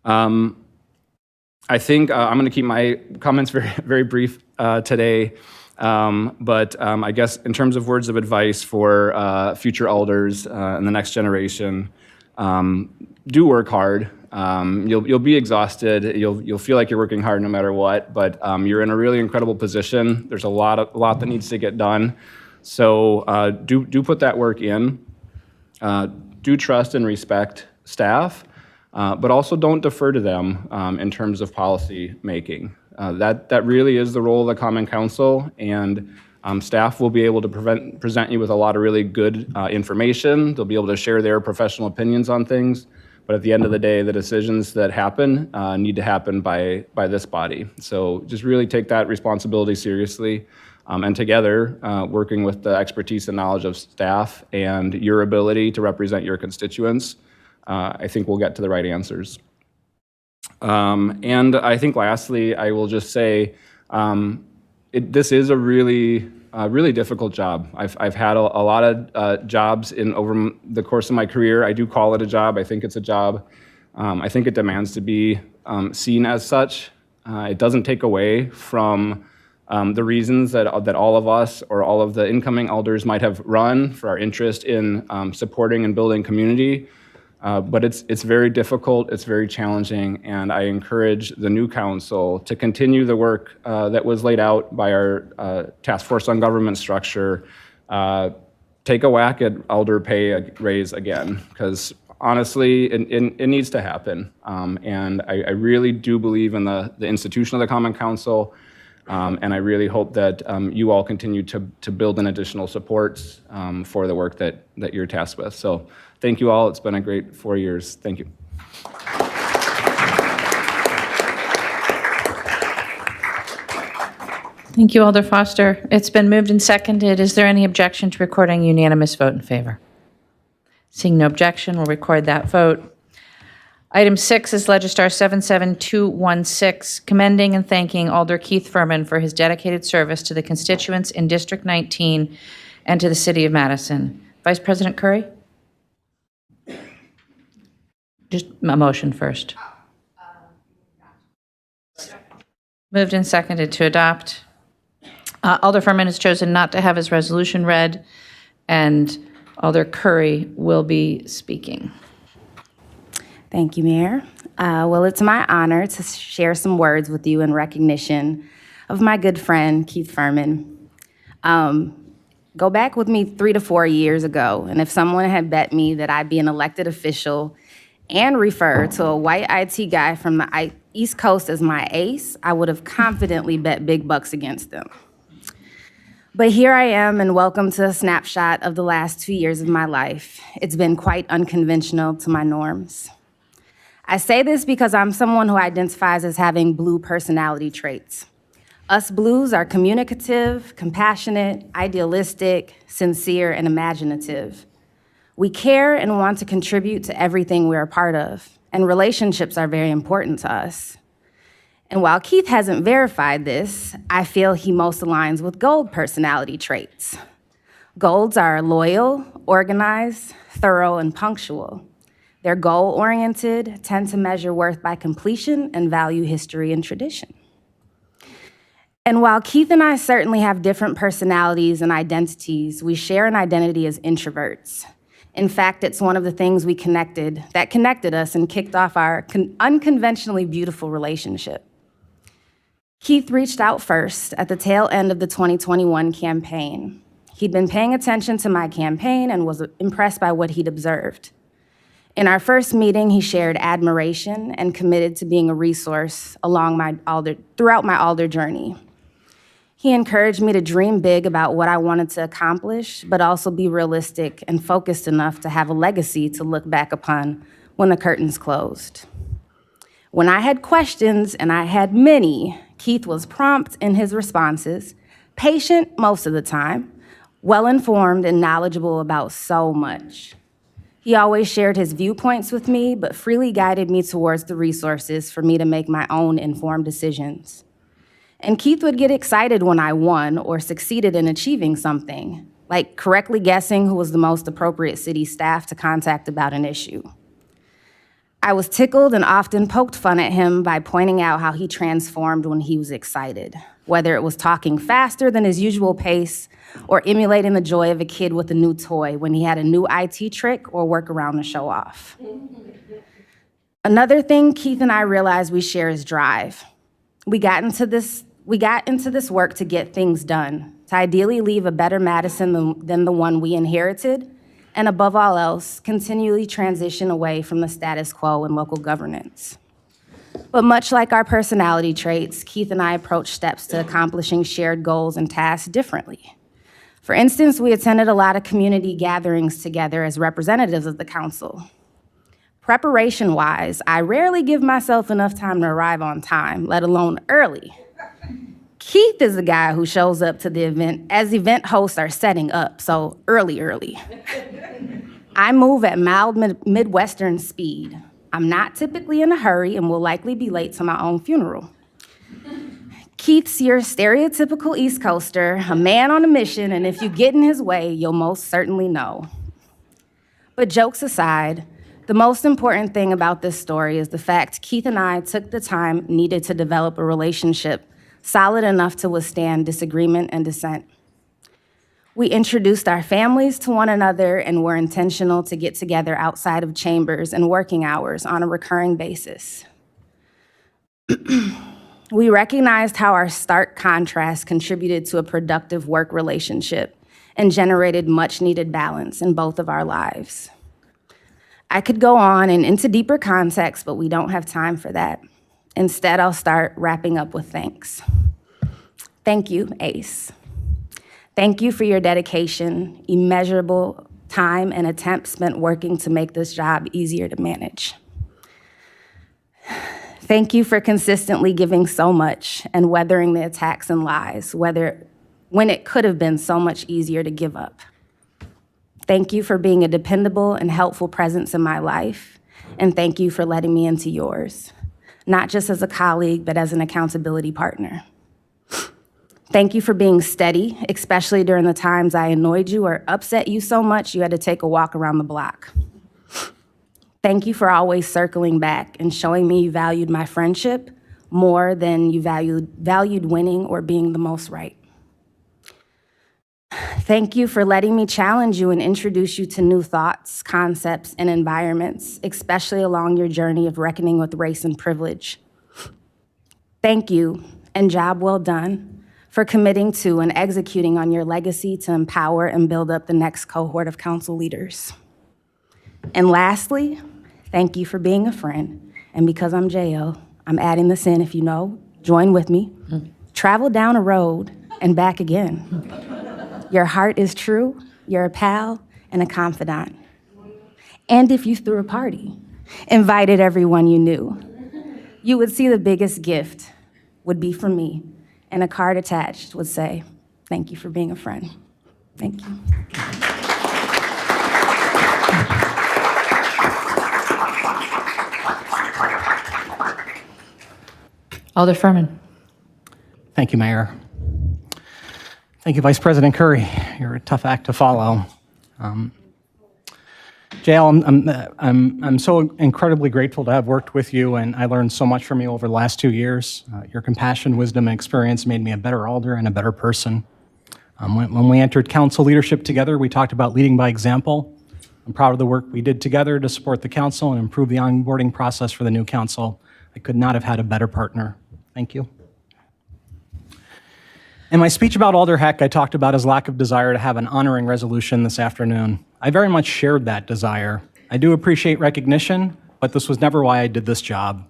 M: I think I'm going to keep my comments very, very brief today, but I guess in terms of words of advice for future alders and the next generation, do work hard. You'll be exhausted. You'll feel like you're working hard no matter what, but you're in a really incredible position. There's a lot that needs to get done. So do put that work in. Do trust and respect staff, but also don't defer to them in terms of policy making. That really is the role of the Common Council, and staff will be able to present you with a lot of really good information. They'll be able to share their professional opinions on things. But at the end of the day, the decisions that happen need to happen by this body. So just really take that responsibility seriously. And together, working with the expertise and knowledge of staff and your ability to represent your constituents, I think we'll get to the right answers. And I think lastly, I will just say, this is a really difficult job. I've had a lot of jobs over the course of my career. I do call it a job. I think it's a job. I think it demands to be seen as such. It doesn't take away from the reasons that all of us or all of the incoming alders might have run for our interest in supporting and building community. But it's very difficult, it's very challenging, and I encourage the new council to continue the work that was laid out by our Task Force on Government Structure. Take a whack at alder pay raise again, because honestly, it needs to happen. And I really do believe in the institution of the Common Council, and I really hope that you all continue to build in additional supports for the work that you're tasked with. So thank you all. It's been a great 4 years. Thank you.
A: Thank you, Alder Foster. It's been moved and seconded. Is there any objection to recording a unanimous vote in favor? Seeing no objection, we'll record that vote. Item 6 is Legistar 77216, commending and thanking Alder Keith Furman for his dedicated service to the constituents in District 19 and to the City of Madison. Vice President Curry? Just a motion first. Moved and seconded to adopt. Alder Furman has chosen not to have his resolution read, and Alder Curry will be speaking.
N: Thank you, Mayor. Well, it's my honor to share some words with you in recognition of my good friend, Keith Furman. Go back with me 3 to 4 years ago, and if someone had bet me that I'd be an elected official and refer to a white IT guy from the East Coast as my ace, I would have confidently bet big bucks against them. But here I am, and welcome to a snapshot of the last 2 years of my life. It's been quite unconventional to my norms. I say this because I'm someone who identifies as having blue personality traits. Us blues are communicative, compassionate, idealistic, sincere, and imaginative. We care and want to contribute to everything we're a part of, and relationships are very important to us. And while Keith hasn't verified this, I feel he most aligns with gold personality traits. Golds are loyal, organized, thorough, and punctual. They're goal-oriented, tend to measure worth by completion, and value history and tradition. And while Keith and I certainly have different personalities and identities, we share an identity as introverts. In fact, it's one of the things that connected us and kicked off our unconventionally beautiful relationship. Keith reached out first at the tail end of the 2021 campaign. He'd been paying attention to my campaign and was impressed by what he'd observed. In our first meeting, he shared admiration and committed to being a resource throughout my Alder journey. He encouraged me to dream big about what I wanted to accomplish, but also be realistic and focused enough to have a legacy to look back upon when the curtains closed. When I had questions, and I had many, Keith was prompt in his responses, patient most of the time, well-informed and knowledgeable about so much. He always shared his viewpoints with me, but freely guided me towards the resources for me to make my own informed decisions. And Keith would get excited when I won or succeeded in achieving something, like correctly guessing who was the most appropriate city staff to contact about an issue. I was tickled and often poked fun at him by pointing out how he transformed when he was excited, whether it was talking faster than his usual pace or emulating the joy of a kid with a new toy when he had a new IT trick or workaround to show off. Another thing Keith and I realized we share is drive. We got into this work to get things done, to ideally leave a better Madison than the one we inherited, and above all else, continually transition away from the status quo in local governance. But much like our personality traits, Keith and I approach steps to accomplishing shared goals and tasks differently. For instance, we attended a lot of community gatherings together as representatives of the council. Preparation-wise, I rarely give myself enough time to arrive on time, let alone early. Keith is the guy who shows up to the event as event hosts are setting up, so early. I move at mild Midwestern speed. I'm not typically in a hurry and will likely be late to my own funeral. Keith's your stereotypical East Coaster, a man on a mission, and if you get in his way, you'll most certainly know. But jokes aside, the most important thing about this story is the fact Keith and I took the time needed to develop a relationship solid enough to withstand disagreement and dissent. We introduced our families to one another and were intentional to get together outside of chambers and working hours on a recurring basis. We recognized how our stark contrast contributed to a productive work relationship and generated much-needed balance in both of our lives. I could go on and into deeper context, but we don't have time for that. Instead, I'll start wrapping up with thanks. Thank you, ACE. Thank you for your dedication, immeasurable time and attempt spent working to make this job easier to manage. Thank you for consistently giving so much and weathering the attacks and lies, when it could have been so much easier to give up. Thank you for being a dependable and helpful presence in my life, and thank you for letting me into yours, not just as a colleague, but as an accountability partner. Thank you for being steady, especially during the times I annoyed you or upset you so much you had to take a walk around the block. Thank you for always circling back and showing me you valued my friendship more than you valued winning or being the most right. Thank you for letting me challenge you and introduce you to new thoughts, concepts, and environments, especially along your journey of reckoning with race and privilege. Thank you, and job well done, for committing to and executing on your legacy to empower and build up the next cohort of council leaders. And lastly, thank you for being a friend. And because I'm JL, I'm adding this in if you know, join with me. Travel down a road and back again. Your heart is true, you're a pal and a confidant. And if you threw a party, invited everyone you knew, you would see the biggest gift would be for me, and a card attached would say, thank you for being a friend. Thank you.
A: Alder Furman.
C: Thank you, Mayor. Thank you, Vice President Curry. You're a tough act to follow. JL, I'm so incredibly grateful to have worked with you, and I learned so much from you over the last 2 years. Your compassion, wisdom, and experience made me a better alder and a better person. When we entered council leadership together, we talked about leading by example. I'm proud of the work we did together to support the council and improve the onboarding process for the new council. I could not have had a better partner. Thank you. In my speech about Alder Heck, I talked about his lack of desire to have an honoring resolution this afternoon. I very much shared that desire. I do appreciate recognition, but this was never why I did this job.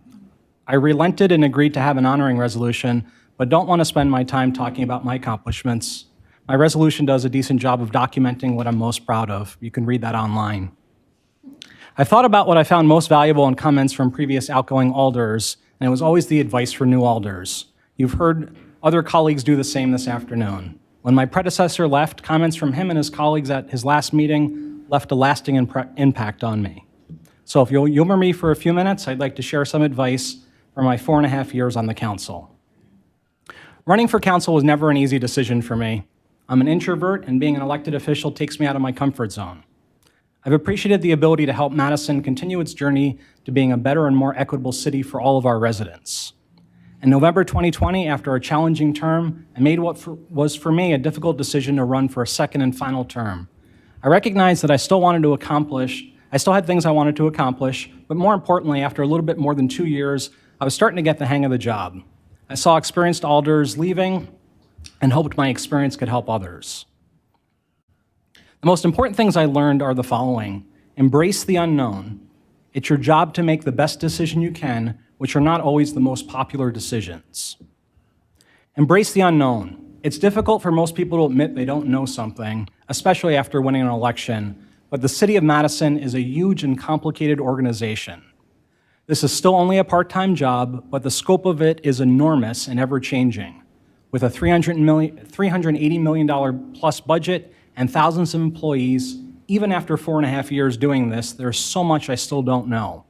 C: I relented and agreed to have an honoring resolution, but don't want to spend my time talking about my accomplishments. My resolution does a decent job of documenting what I'm most proud of. You can read that online. I thought about what I found most valuable in comments from previous outgoing alders, and it was always the advice for new alders. You've heard other colleagues do the same this afternoon. When my predecessor left, comments from him and his colleagues at his last meeting left a lasting impact on me. So if you'll humor me for a few minutes, I'd like to share some advice from my 4.5 years on the council. Running for council was never an easy decision for me. I'm an introvert, and being an elected official takes me out of my comfort zone. I've appreciated the ability to help Madison continue its journey to being a better and more equitable city for all of our residents. In November 2020, after a challenging term, I made what was for me a difficult decision to run for a second and final term. I recognized that I still had things I wanted to accomplish, but more importantly, after a little bit more than 2 years, I was starting to get the hang of the job. I saw experienced alders leaving and hoped my experience could help others. The most important things I learned are the following. Embrace the unknown. It's your job to make the best decision you can, which are not always the most popular decisions. Embrace the unknown. It's difficult for most people to admit they don't know something, especially after winning an election, but the City of Madison is a huge and complicated organization. This is still only a part-time job, but the scope of it is enormous and ever-changing. With a $380 million plus budget and thousands of employees, even after 4.5 years doing this, there's so much I still don't know.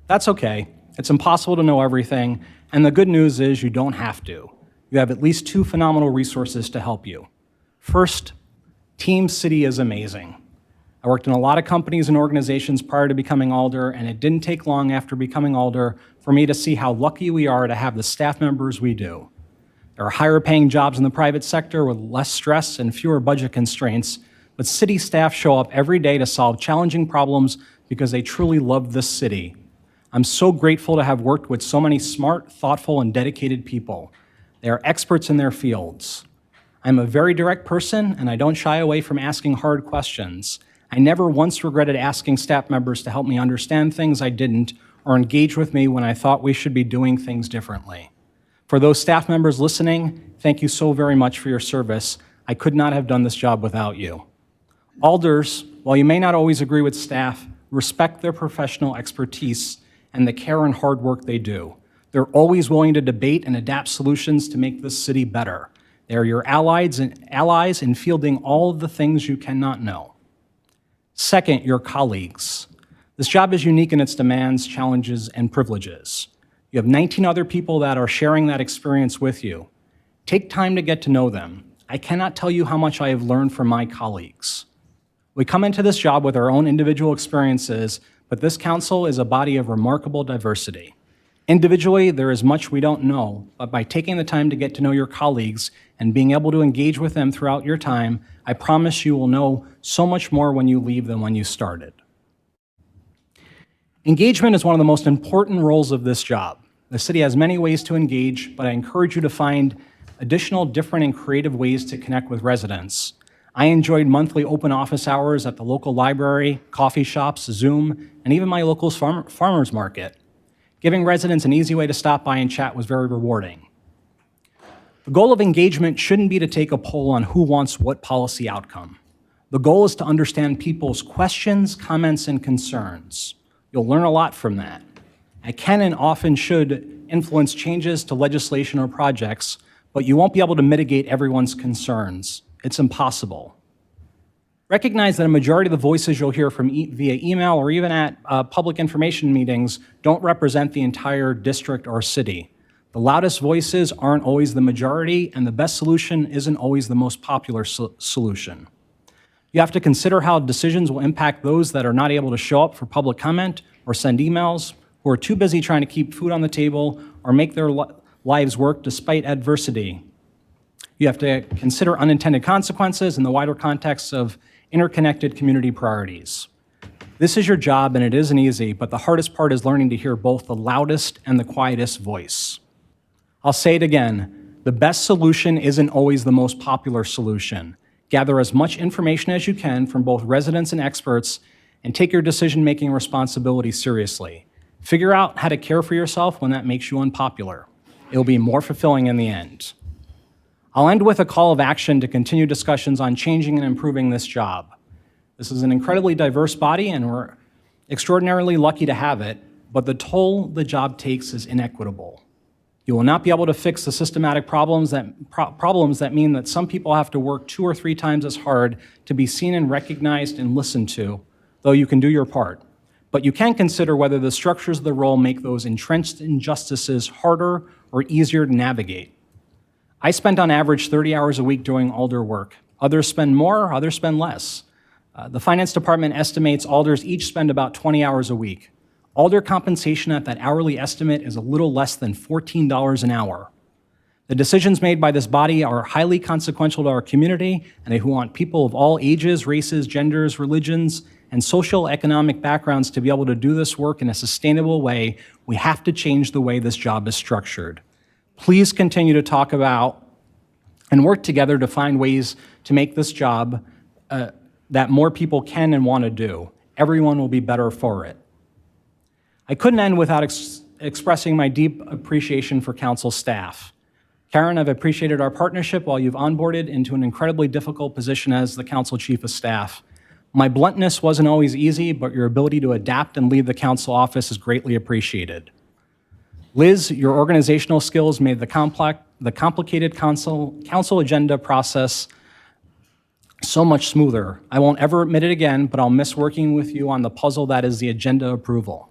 C: That's okay. It's impossible to know everything, and the good news is you don't have to. You have at least 2 phenomenal resources to help you. First, Team City is amazing. I worked in a lot of companies and organizations prior to becoming alder, and it didn't take long after becoming alder for me to see how lucky we are to have the staff members we do. There are higher paying jobs in the private sector with less stress and fewer budget constraints, but city staff show up every day to solve challenging problems because they truly love this city. I'm so grateful to have worked with so many smart, thoughtful, and dedicated people. They are experts in their fields. I'm a very direct person, and I don't shy away from asking hard questions. I never once regretted asking staff members to help me understand things I didn't or engage with me when I thought we should be doing things differently. For those staff members listening, thank you so very much for your service. I could not have done this job without you. Alders, while you may not always agree with staff, respect their professional expertise and the care and hard work they do. They're always willing to debate and adapt solutions to make this city better. They are your allies in fielding all of the things you cannot know. Second, your colleagues. This job is unique in its demands, challenges, and privileges. You have 19 other people that are sharing that experience with you. Take time to get to know them. I cannot tell you how much I have learned from my colleagues. We come into this job with our own individual experiences, but this council is a body of remarkable diversity. Individually, there is much we don't know, but by taking the time to get to know your colleagues, and being able to engage with them throughout your time, I promise you will know so much more when you leave than when you started. Engagement is one of the most important roles of this job. The city has many ways to engage, but I encourage you to find additional different and creative ways to connect with residents. I enjoyed monthly open office hours at the local library, coffee shops, Zoom, and even my local farmer's market. Giving residents an easy way to stop by and chat was very rewarding. The goal of engagement shouldn't be to take a poll on who wants what policy outcome. The goal is to understand people's questions, comments, and concerns. You'll learn a lot from that. I can and often should influence changes to legislation or projects, but you won't be able to mitigate everyone's concerns. It's impossible. Recognize that a majority of the voices you'll hear from via email or even at public information meetings don't represent the entire district or city. The loudest voices aren't always the majority, and the best solution isn't always the most popular solution. You have to consider how decisions will impact those that are not able to show up for public comment or send emails, who are too busy trying to keep food on the table or make their lives work despite adversity. You have to consider unintended consequences in the wider context of interconnected community priorities. This is your job, and it isn't easy, but the hardest part is learning to hear both the loudest and the quietest voice. I'll say it again, the best solution isn't always the most popular solution. Gather as much information as you can from both residents and experts, and take your decision-making responsibility seriously. Figure out how to care for yourself when that makes you unpopular. It'll be more fulfilling in the end. I'll end with a call of action to continue discussions on changing and improving this job. This is an incredibly diverse body, and we're extraordinarily lucky to have it, but the toll the job takes is inequitable. You will not be able to fix the systematic problems that mean that some people have to work 2 or 3 times as hard to be seen and recognized and listened to, though you can do your part. But you can consider whether the structures of the role make those entrenched injustices harder or easier to navigate. I spend on average 30 hours a week doing Alder work. Others spend more, others spend less. The finance department estimates Alders each spend about 20 hours a week. Alder compensation at that hourly estimate is a little less than $14 an hour. The decisions made by this body are highly consequential to our community, and they want people of all ages, races, genders, religions, and social economic backgrounds to be able to do this work in a sustainable way. We have to change the way this job is structured. Please continue to talk about and work together to find ways to make this job that more people can and want to do. Everyone will be better for it. I couldn't end without expressing my deep appreciation for council staff. Karen, I've appreciated our partnership while you've onboarded into an incredibly difficult position as the council chief of staff. My bluntness wasn't always easy, but your ability to adapt and lead the council office is greatly appreciated. Liz, your organizational skills made the complicated council agenda process so much smoother. I won't ever admit it again, but I'll miss working with you on the puzzle that is the agenda approval.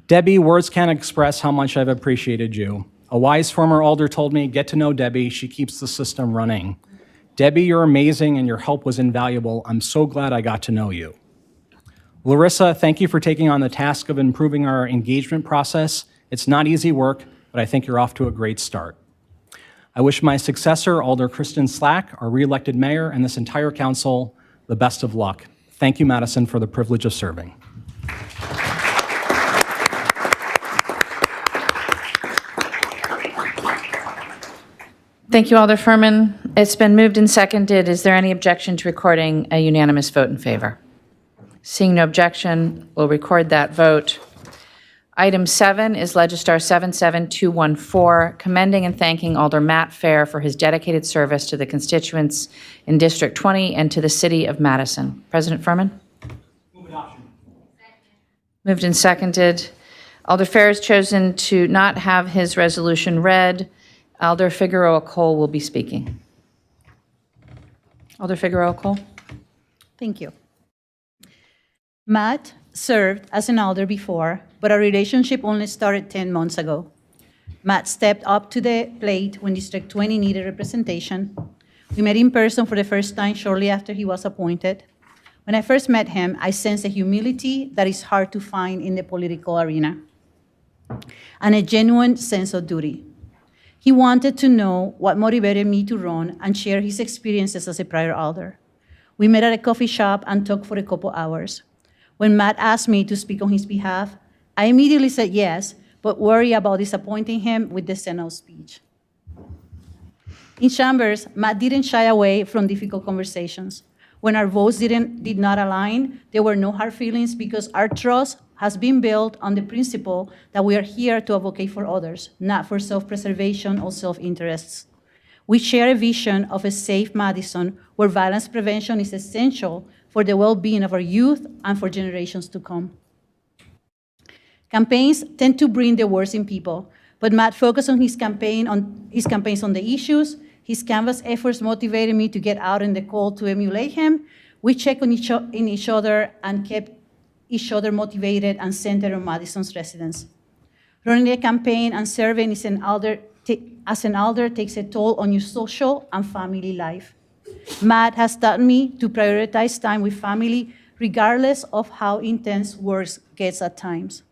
C: Debbie, words can't express how much I've appreciated you. A wise former alder told me, get to know Debbie, she keeps the system running. Debbie, you're amazing and your help was invaluable. I'm so glad I got to know you. Larissa, thank you for taking on the task of improving our engagement process. It's not easy work, but I think you're off to a great start. I wish my successor, Alder Kristen Slack, our re-elected mayor, and this entire council the best of luck. Thank you, Madison, for the privilege of serving.
A: Thank you, Alder Furman. It's been moved and seconded. Is there any objection to recording a unanimous vote in favor? Seeing no objection, we'll record that vote. Item 7 is Legistar 77214, commending and thanking Alder Matt Fair for his dedicated service to the constituents in District 20 and to the city of Madison. President Furman?
C: Move adoption.
A: Moved and seconded. Alder Fair has chosen to not have his resolution read. Alder Figueroa Cole will be speaking. Alder Figueroa Cole?
L: Thank you. Matt served as an alder before, but our relationship only started 10 months ago. Matt stepped up to the plate when District 20 needed representation. We met in person for the first time shortly after he was appointed. When I first met him, I sensed a humility that is hard to find in the political arena and a genuine sense of duty. He wanted to know what motivated me to run and share his experiences as a prior alder. We met at a coffee shop and talked for a couple hours. When Matt asked me to speak on his behalf, I immediately said yes, but worried about disappointing him with the Senate speech. In Chambers, Matt didn't shy away from difficult conversations. When our votes did not align, there were no hard feelings because our trust has been built on the principle that we are here to advocate for others, not for self-preservation or self-interests. We share a vision of a safe Madison where violence prevention is essential for the well-being of our youth and for generations to come. Campaigns tend to bring the worst in people, but Matt focused on his campaigns on the issues. His canvas efforts motivated me to get out in the cold to emulate him. We checked on each other and kept each other motivated and centered on Madison's residents. Running a campaign and serving as an elder takes a toll on your social and family life. Matt has taught me to prioritize time with family regardless of how intense work gets at times.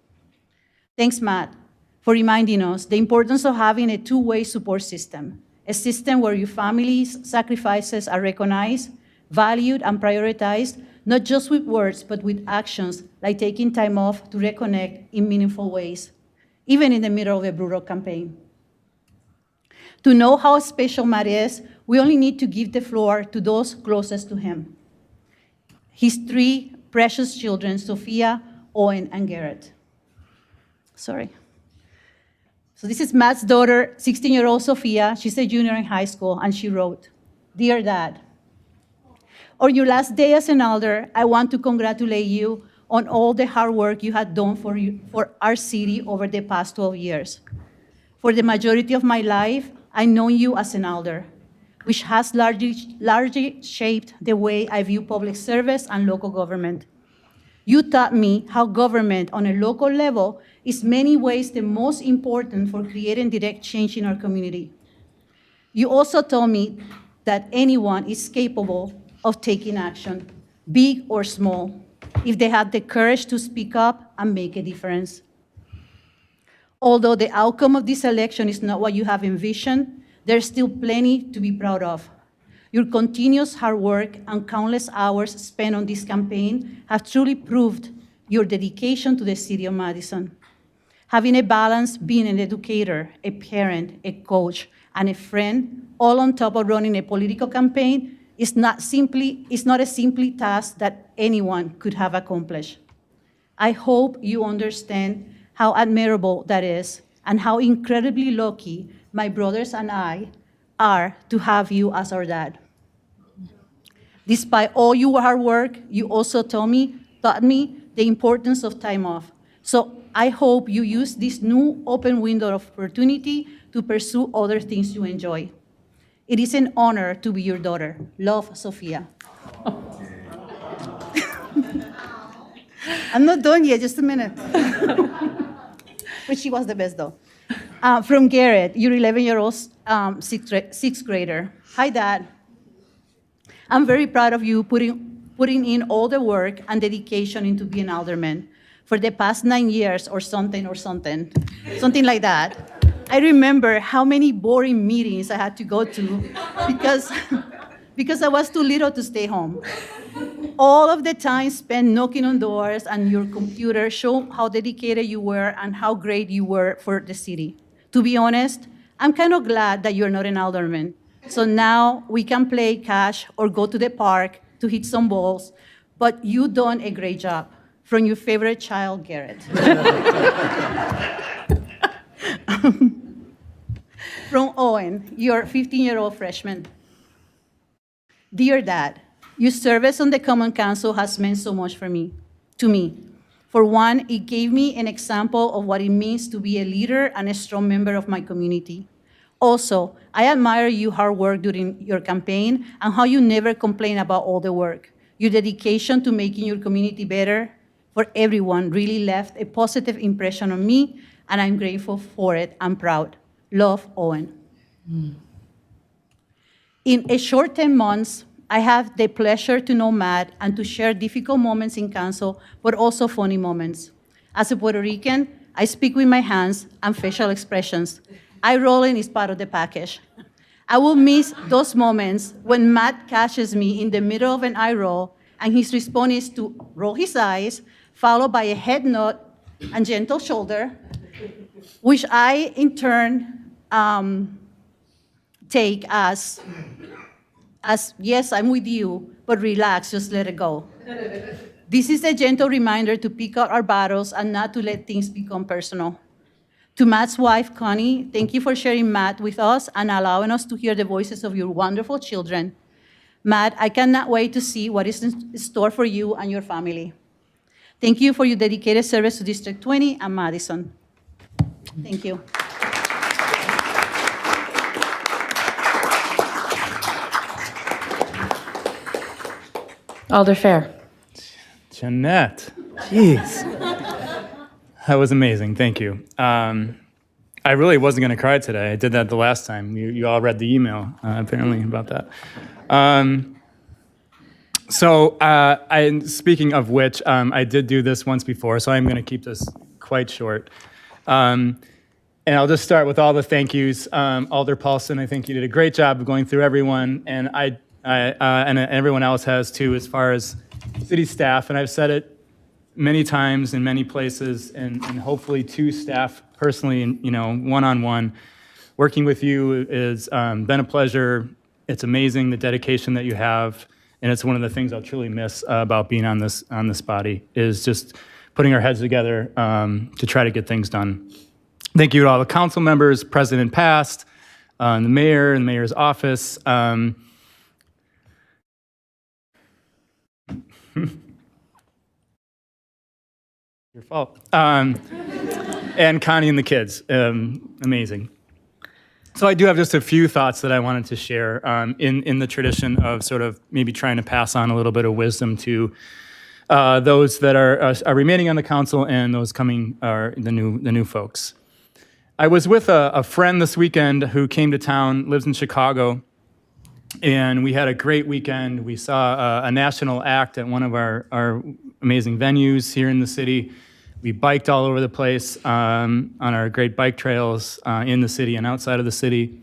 L: Thanks, Matt, for reminding us the importance of having a two-way support system, a system where your family's sacrifices are recognized, valued, and prioritized, not just with words, but with actions, like taking time off to reconnect in meaningful ways, even in the middle of a brutal campaign. To know how special Matt is, we only need to give the floor to those closest to him. His three precious children, Sophia, Owen, and Garrett. Sorry. So this is Matt's daughter, 16-year-old Sophia. She's a junior in high school, and she wrote, "Dear Dad, on your last day as an elder, I want to congratulate you on all the hard work you have done for our city over the past 12 years. For the majority of my life, I know you as an elder, which has largely shaped the way I view public service and local government. You taught me how government on a local level is many ways the most important for creating direct change in our community. You also told me that anyone is capable of taking action, big or small, if they have the courage to speak up and make a difference. Although the outcome of this election is not what you have envisioned, there's still plenty to be proud of. Your continuous hard work and countless hours spent on this campaign have truly proved your dedication to the city of Madison. Having a balance, being an educator, a parent, a coach, and a friend, all on top of running a political campaign, is not a simple task that anyone could have accomplished. I hope you understand how admirable that is and how incredibly lucky my brothers and I are to have you as our dad. Despite all your hard work, you also taught me the importance of time off. So I hope you use this new open window of opportunity to pursue other things you enjoy. It is an honor to be your daughter. Love, Sophia." I'm not done yet, just a minute. But she was the best, though. From Garrett, your 11-year-old sixth grader. "Hi, Dad. I'm very proud of you putting in all the work and dedication into being an alderman for the past 9 years or something like that. I remember how many boring meetings I had to go to because I was too little to stay home. All of the time spent knocking on doors and your computer showed how dedicated you were and how great you were for the city. To be honest, I'm kind of glad that you're not an alderman. So now we can play catch or go to the park to hit some balls, but you've done a great job. From your favorite child, Garrett." From Owen, your 15-year-old freshman. "Dear Dad, your service on the Common Council has meant so much to me. For one, it gave me an example of what it means to be a leader and a strong member of my community. Also, I admire your hard work during your campaign and how you never complain about all the work. Your dedication to making your community better for everyone really left a positive impression on me, and I'm grateful for it. I'm proud. Love, Owen." In a short 10 months, I have the pleasure to know Matt and to share difficult moments in council, but also funny moments. As a Puerto Rican, I speak with my hands and facial expressions. eye rolling is part of the package. I will miss those moments when Matt catches me in the middle of an eye roll and his response is to roll his eyes, followed by a head nod and gentle shoulder, which I in turn take as yes, I'm with you, but relax, just let it go. This is a gentle reminder to pick out our battles and not to let things become personal. To Matt's wife, Connie, thank you for sharing Matt with us and allowing us to hear the voices of your wonderful children. Matt, I cannot wait to see what is in store for you and your family. Thank you for your dedicated service to District 20 and Madison. Thank you.
A: Alder Fair.
M: Jeanette, jeez. That was amazing, thank you. I really wasn't gonna cry today. I did that the last time. You all read the email, apparently, about that. Speaking of which, I did do this once before, so I'm gonna keep this quite short. And I'll just start with all the thank yous. Alder Paulson, I think you did a great job of going through everyone, and and everyone else has too, as far as city staff, and I've said it many times in many places, and hopefully to staff personally, one-on-one. Working with you has been a pleasure. It's amazing the dedication that you have, and it's one of the things I'll truly miss about being on this body, is just putting our heads together to try to get things done. Thank you to all the council members, present and past, the mayor and the mayor's office. Your fault. And Connie and the kids, amazing. So I do have just a few thoughts that I wanted to share in the tradition of sort of maybe trying to pass on a little bit of wisdom to those that are remaining on the council and those coming are the new folks. I was with a friend this weekend who came to town, lives in Chicago, and we had a great weekend. We saw a national act at one of our amazing venues here in the city. We biked all over the place on our great bike trails in the city and outside of the city.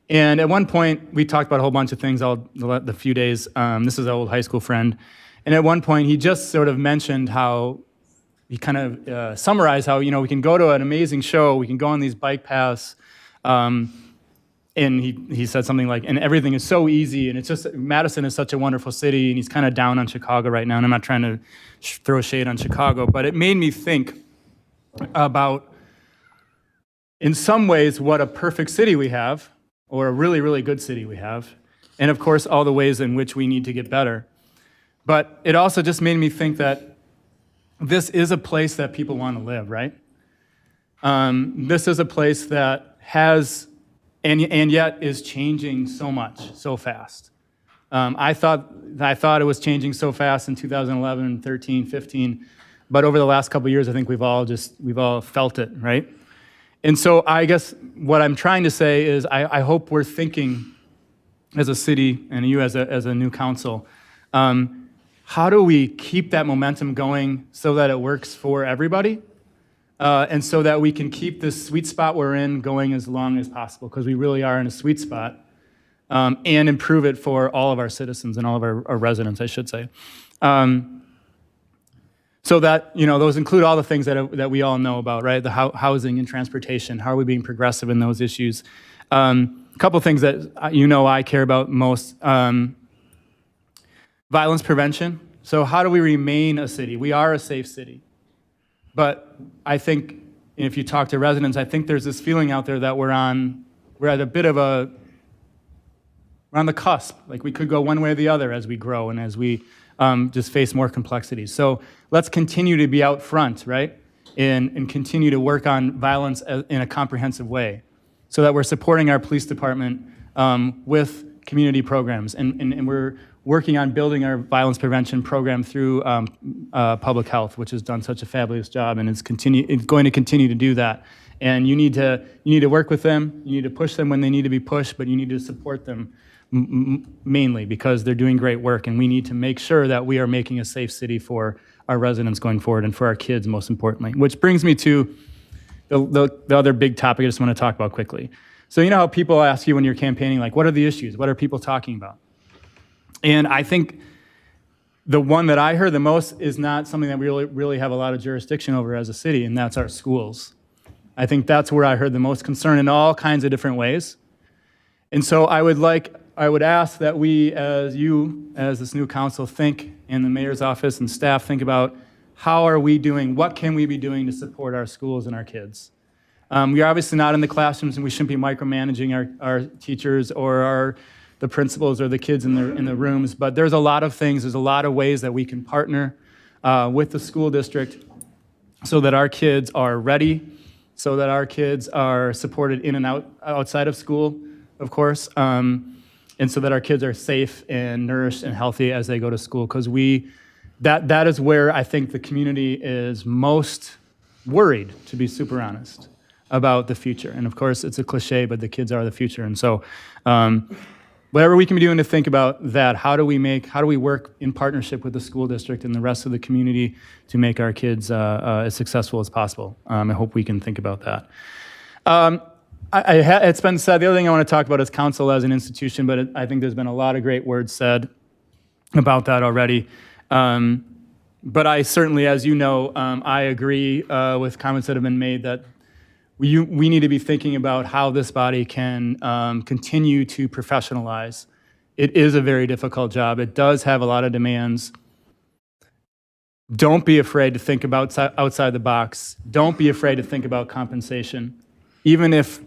M: And at one point, we talked about a whole bunch of things all the few days. This is an old high school friend. And at one point, he just sort of mentioned how, he kind of summarized how, we can go to an amazing show, we can go on these bike paths, and he said something like, and everything is so easy, and it's just, Madison is such a wonderful city, and he's kind of down on Chicago right now, and I'm not trying to throw shade on Chicago, but it made me think about, in some ways, what a perfect city we have, or a really, really good city we have, and of course, all the ways in which we need to get better. But it also just made me think that this is a place that people want to live, right? This is a place that has, and yet is changing so much, so fast. I thought it was changing so fast in 2011, 13, 15, but over the last couple of years, I think we've all felt it, right? And so I guess what I'm trying to say is I hope we're thinking as a city and you as a new council, how do we keep that momentum going so that it works for everybody? And so that we can keep this sweet spot we're in going as long as possible, because we really are in a sweet spot, and improve it for all of our citizens and all of our residents, I should say. So that, those include all the things that we all know about, right? The housing and transportation, how are we being progressive in those issues? A couple of things that I care about most. Violence prevention. So how do we remain a city? We are a safe city. But I think if you talk to residents, I think there's this feeling out there that we're at a bit of we're on the cusp. Like we could go one way or the other as we grow and as we just face more complexities. So let's continue to be out front, right? And continue to work on violence in a comprehensive way so that we're supporting our police department with community programs. And we're working on building our violence prevention program through public health, which has done such a fabulous job and it's going to continue to do that. And you need to work with them, you need to push them when they need to be pushed, but you need to support them mainly because they're doing great work, and we need to make sure that we are making a safe city for our residents going forward and for our kids, most importantly. Which brings me to the other big topic I just want to talk about quickly. So you know how people ask you when you're campaigning, like, what are the issues? What are people talking about? And I think the one that I heard the most is not something that we really have a lot of jurisdiction over as a city, and that's our schools. I think that's where I heard the most concern in all kinds of different ways. And so I would ask that we, as this new council, think, and the mayor's office and staff think about how are we doing, what can we be doing to support our schools and our kids? We are obviously not in the classrooms, and we shouldn't be micromanaging our teachers or the principals or the kids in the rooms, but there's a lot of things, there's a lot of ways that we can partner with the school district so that our kids are ready, so that our kids are supported in and outside of school, of course, and so that our kids are safe and nourished and healthy as they go to school, because that is where I think the community is most worried, to be super honest, about the future. And of course, it's a cliche, but the kids are the future. And so whatever we can be doing to think about that, how do we work in partnership with the school district and the rest of the community to make our kids as successful as possible? I hope we can think about that. It's been said, the other thing I want to talk about is council as an institution, but I think there's been a lot of great words said about that already. But I certainly, as you know, I agree with comments that have been made that we need to be thinking about how this body can continue to professionalize. It is a very difficult job. It does have a lot of demands. Don't be afraid to think about outside the box. Don't be afraid to think about compensation. Even if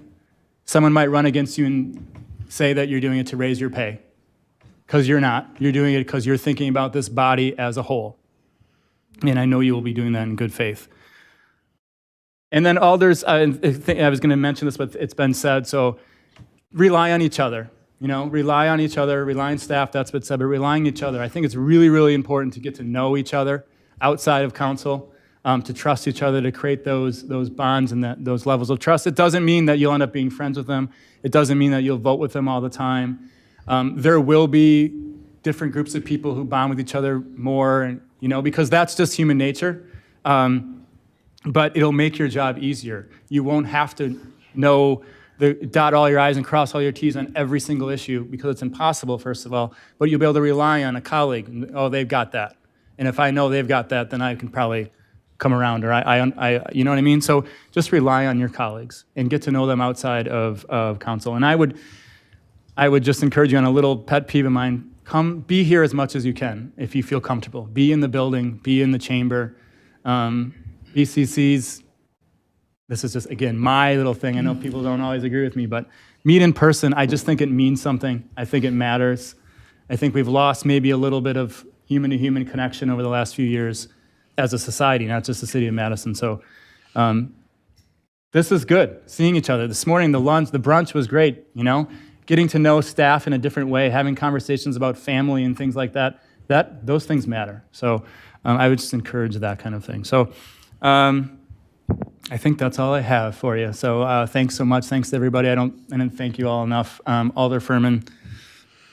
M: someone might run against you and say that you're doing it to raise your pay, because you're not. You're doing it because you're thinking about this body as a whole. And I know you will be doing that in good faith. And then alders, I was going to mention this, but it's been said, so rely on each other. Rely on each other, rely on staff, that's been said, but relying on each other. I think it's really, really important to get to know each other outside of council, to trust each other, to create those bonds and those levels of trust. It doesn't mean that you'll end up being friends with them. It doesn't mean that you'll vote with them all the time. There will be different groups of people who bond with each other more, because that's just human nature. But it'll make your job easier. You won't have to dot all your I's and cross all your T's on every single issue, because it's impossible, first of all, but you'll be able to rely on a colleague. Oh, they've got that. And if I know they've got that, then I can probably come around, or I you know what I mean? So just rely on your colleagues and get to know them outside of council. And I would just encourage you on a little pet peeve of mine, come be here as much as you can if you feel comfortable. Be in the building, be in the chamber. BCCs, this is just, again, my little thing. I know people don't always agree with me, but meet in person. I just think it means something. I think it matters. I think we've lost maybe a little bit of human-to-human connection over the last few years as a society, not just the city of Madison. So this is good, seeing each other. This morning, the brunch was great, getting to know staff in a different way, having conversations about family and things like that, those things matter. So I would just encourage that kind of thing. So I think that's all I have for you. So thanks so much. Thanks to everybody. I didn't thank you all enough. Alder Furman,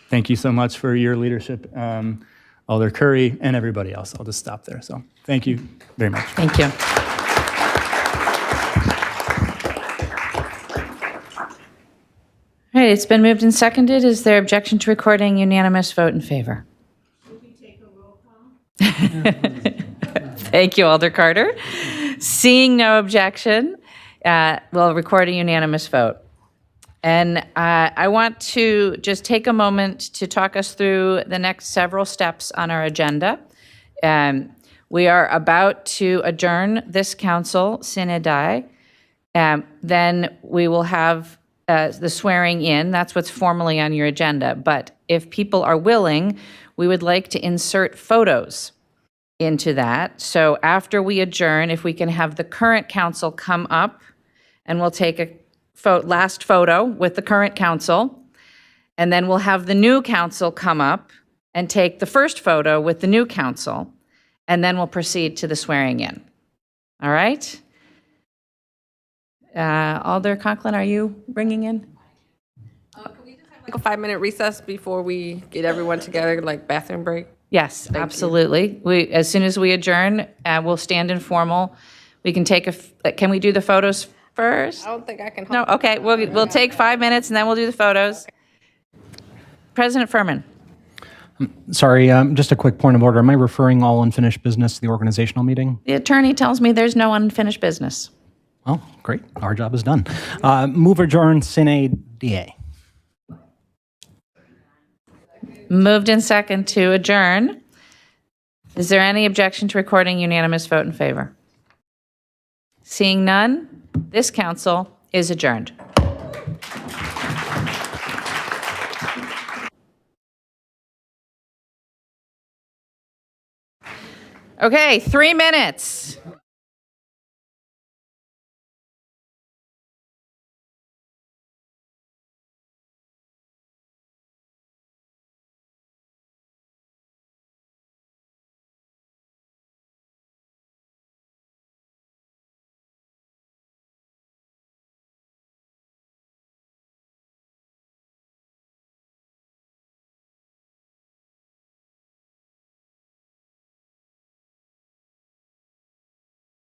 M: thank you so much for your leadership. Alder Curry, and everybody else. I'll just stop there. So thank you very much.
A: Thank you. All right, it's been moved and seconded. Is there objection to recording unanimous vote in favor? Should we take a roll call? Thank you, Alder Carter. Seeing no objection, we'll record a unanimous vote. And I want to just take a moment to talk us through the next several steps on our agenda. We are about to adjourn this council sine die. Then we will have the swearing in. That's what's formally on your agenda. But if people are willing, we would like to insert photos into that. So after we adjourn, if we can have the current council come up, and we'll take a last photo with the current council, and then we'll have the new council come up and take the first photo with the new council, and then we'll proceed to the swearing in. All right? Alder Conklin, are you bringing in?
O: Can we just have like a 5-minute recess before we get everyone together, like bathroom break?
A: Yes, absolutely. As soon as we adjourn, we'll stand informal. We can take can we do the photos first?
O: I don't think I can.
A: No, okay, we'll take 5 minutes and then we'll do the photos. President Furman.
C: Sorry, just a quick point of order. Am I referring all unfinished business to the organizational meeting?
A: The attorney tells me there's no unfinished business.
C: Oh, great. Our job is done. Move adjourn sine die.
A: Moved in second to adjourn. Is there any objection to recording unanimous vote in favor? Seeing none, this council is adjourned. Okay, 3 minutes.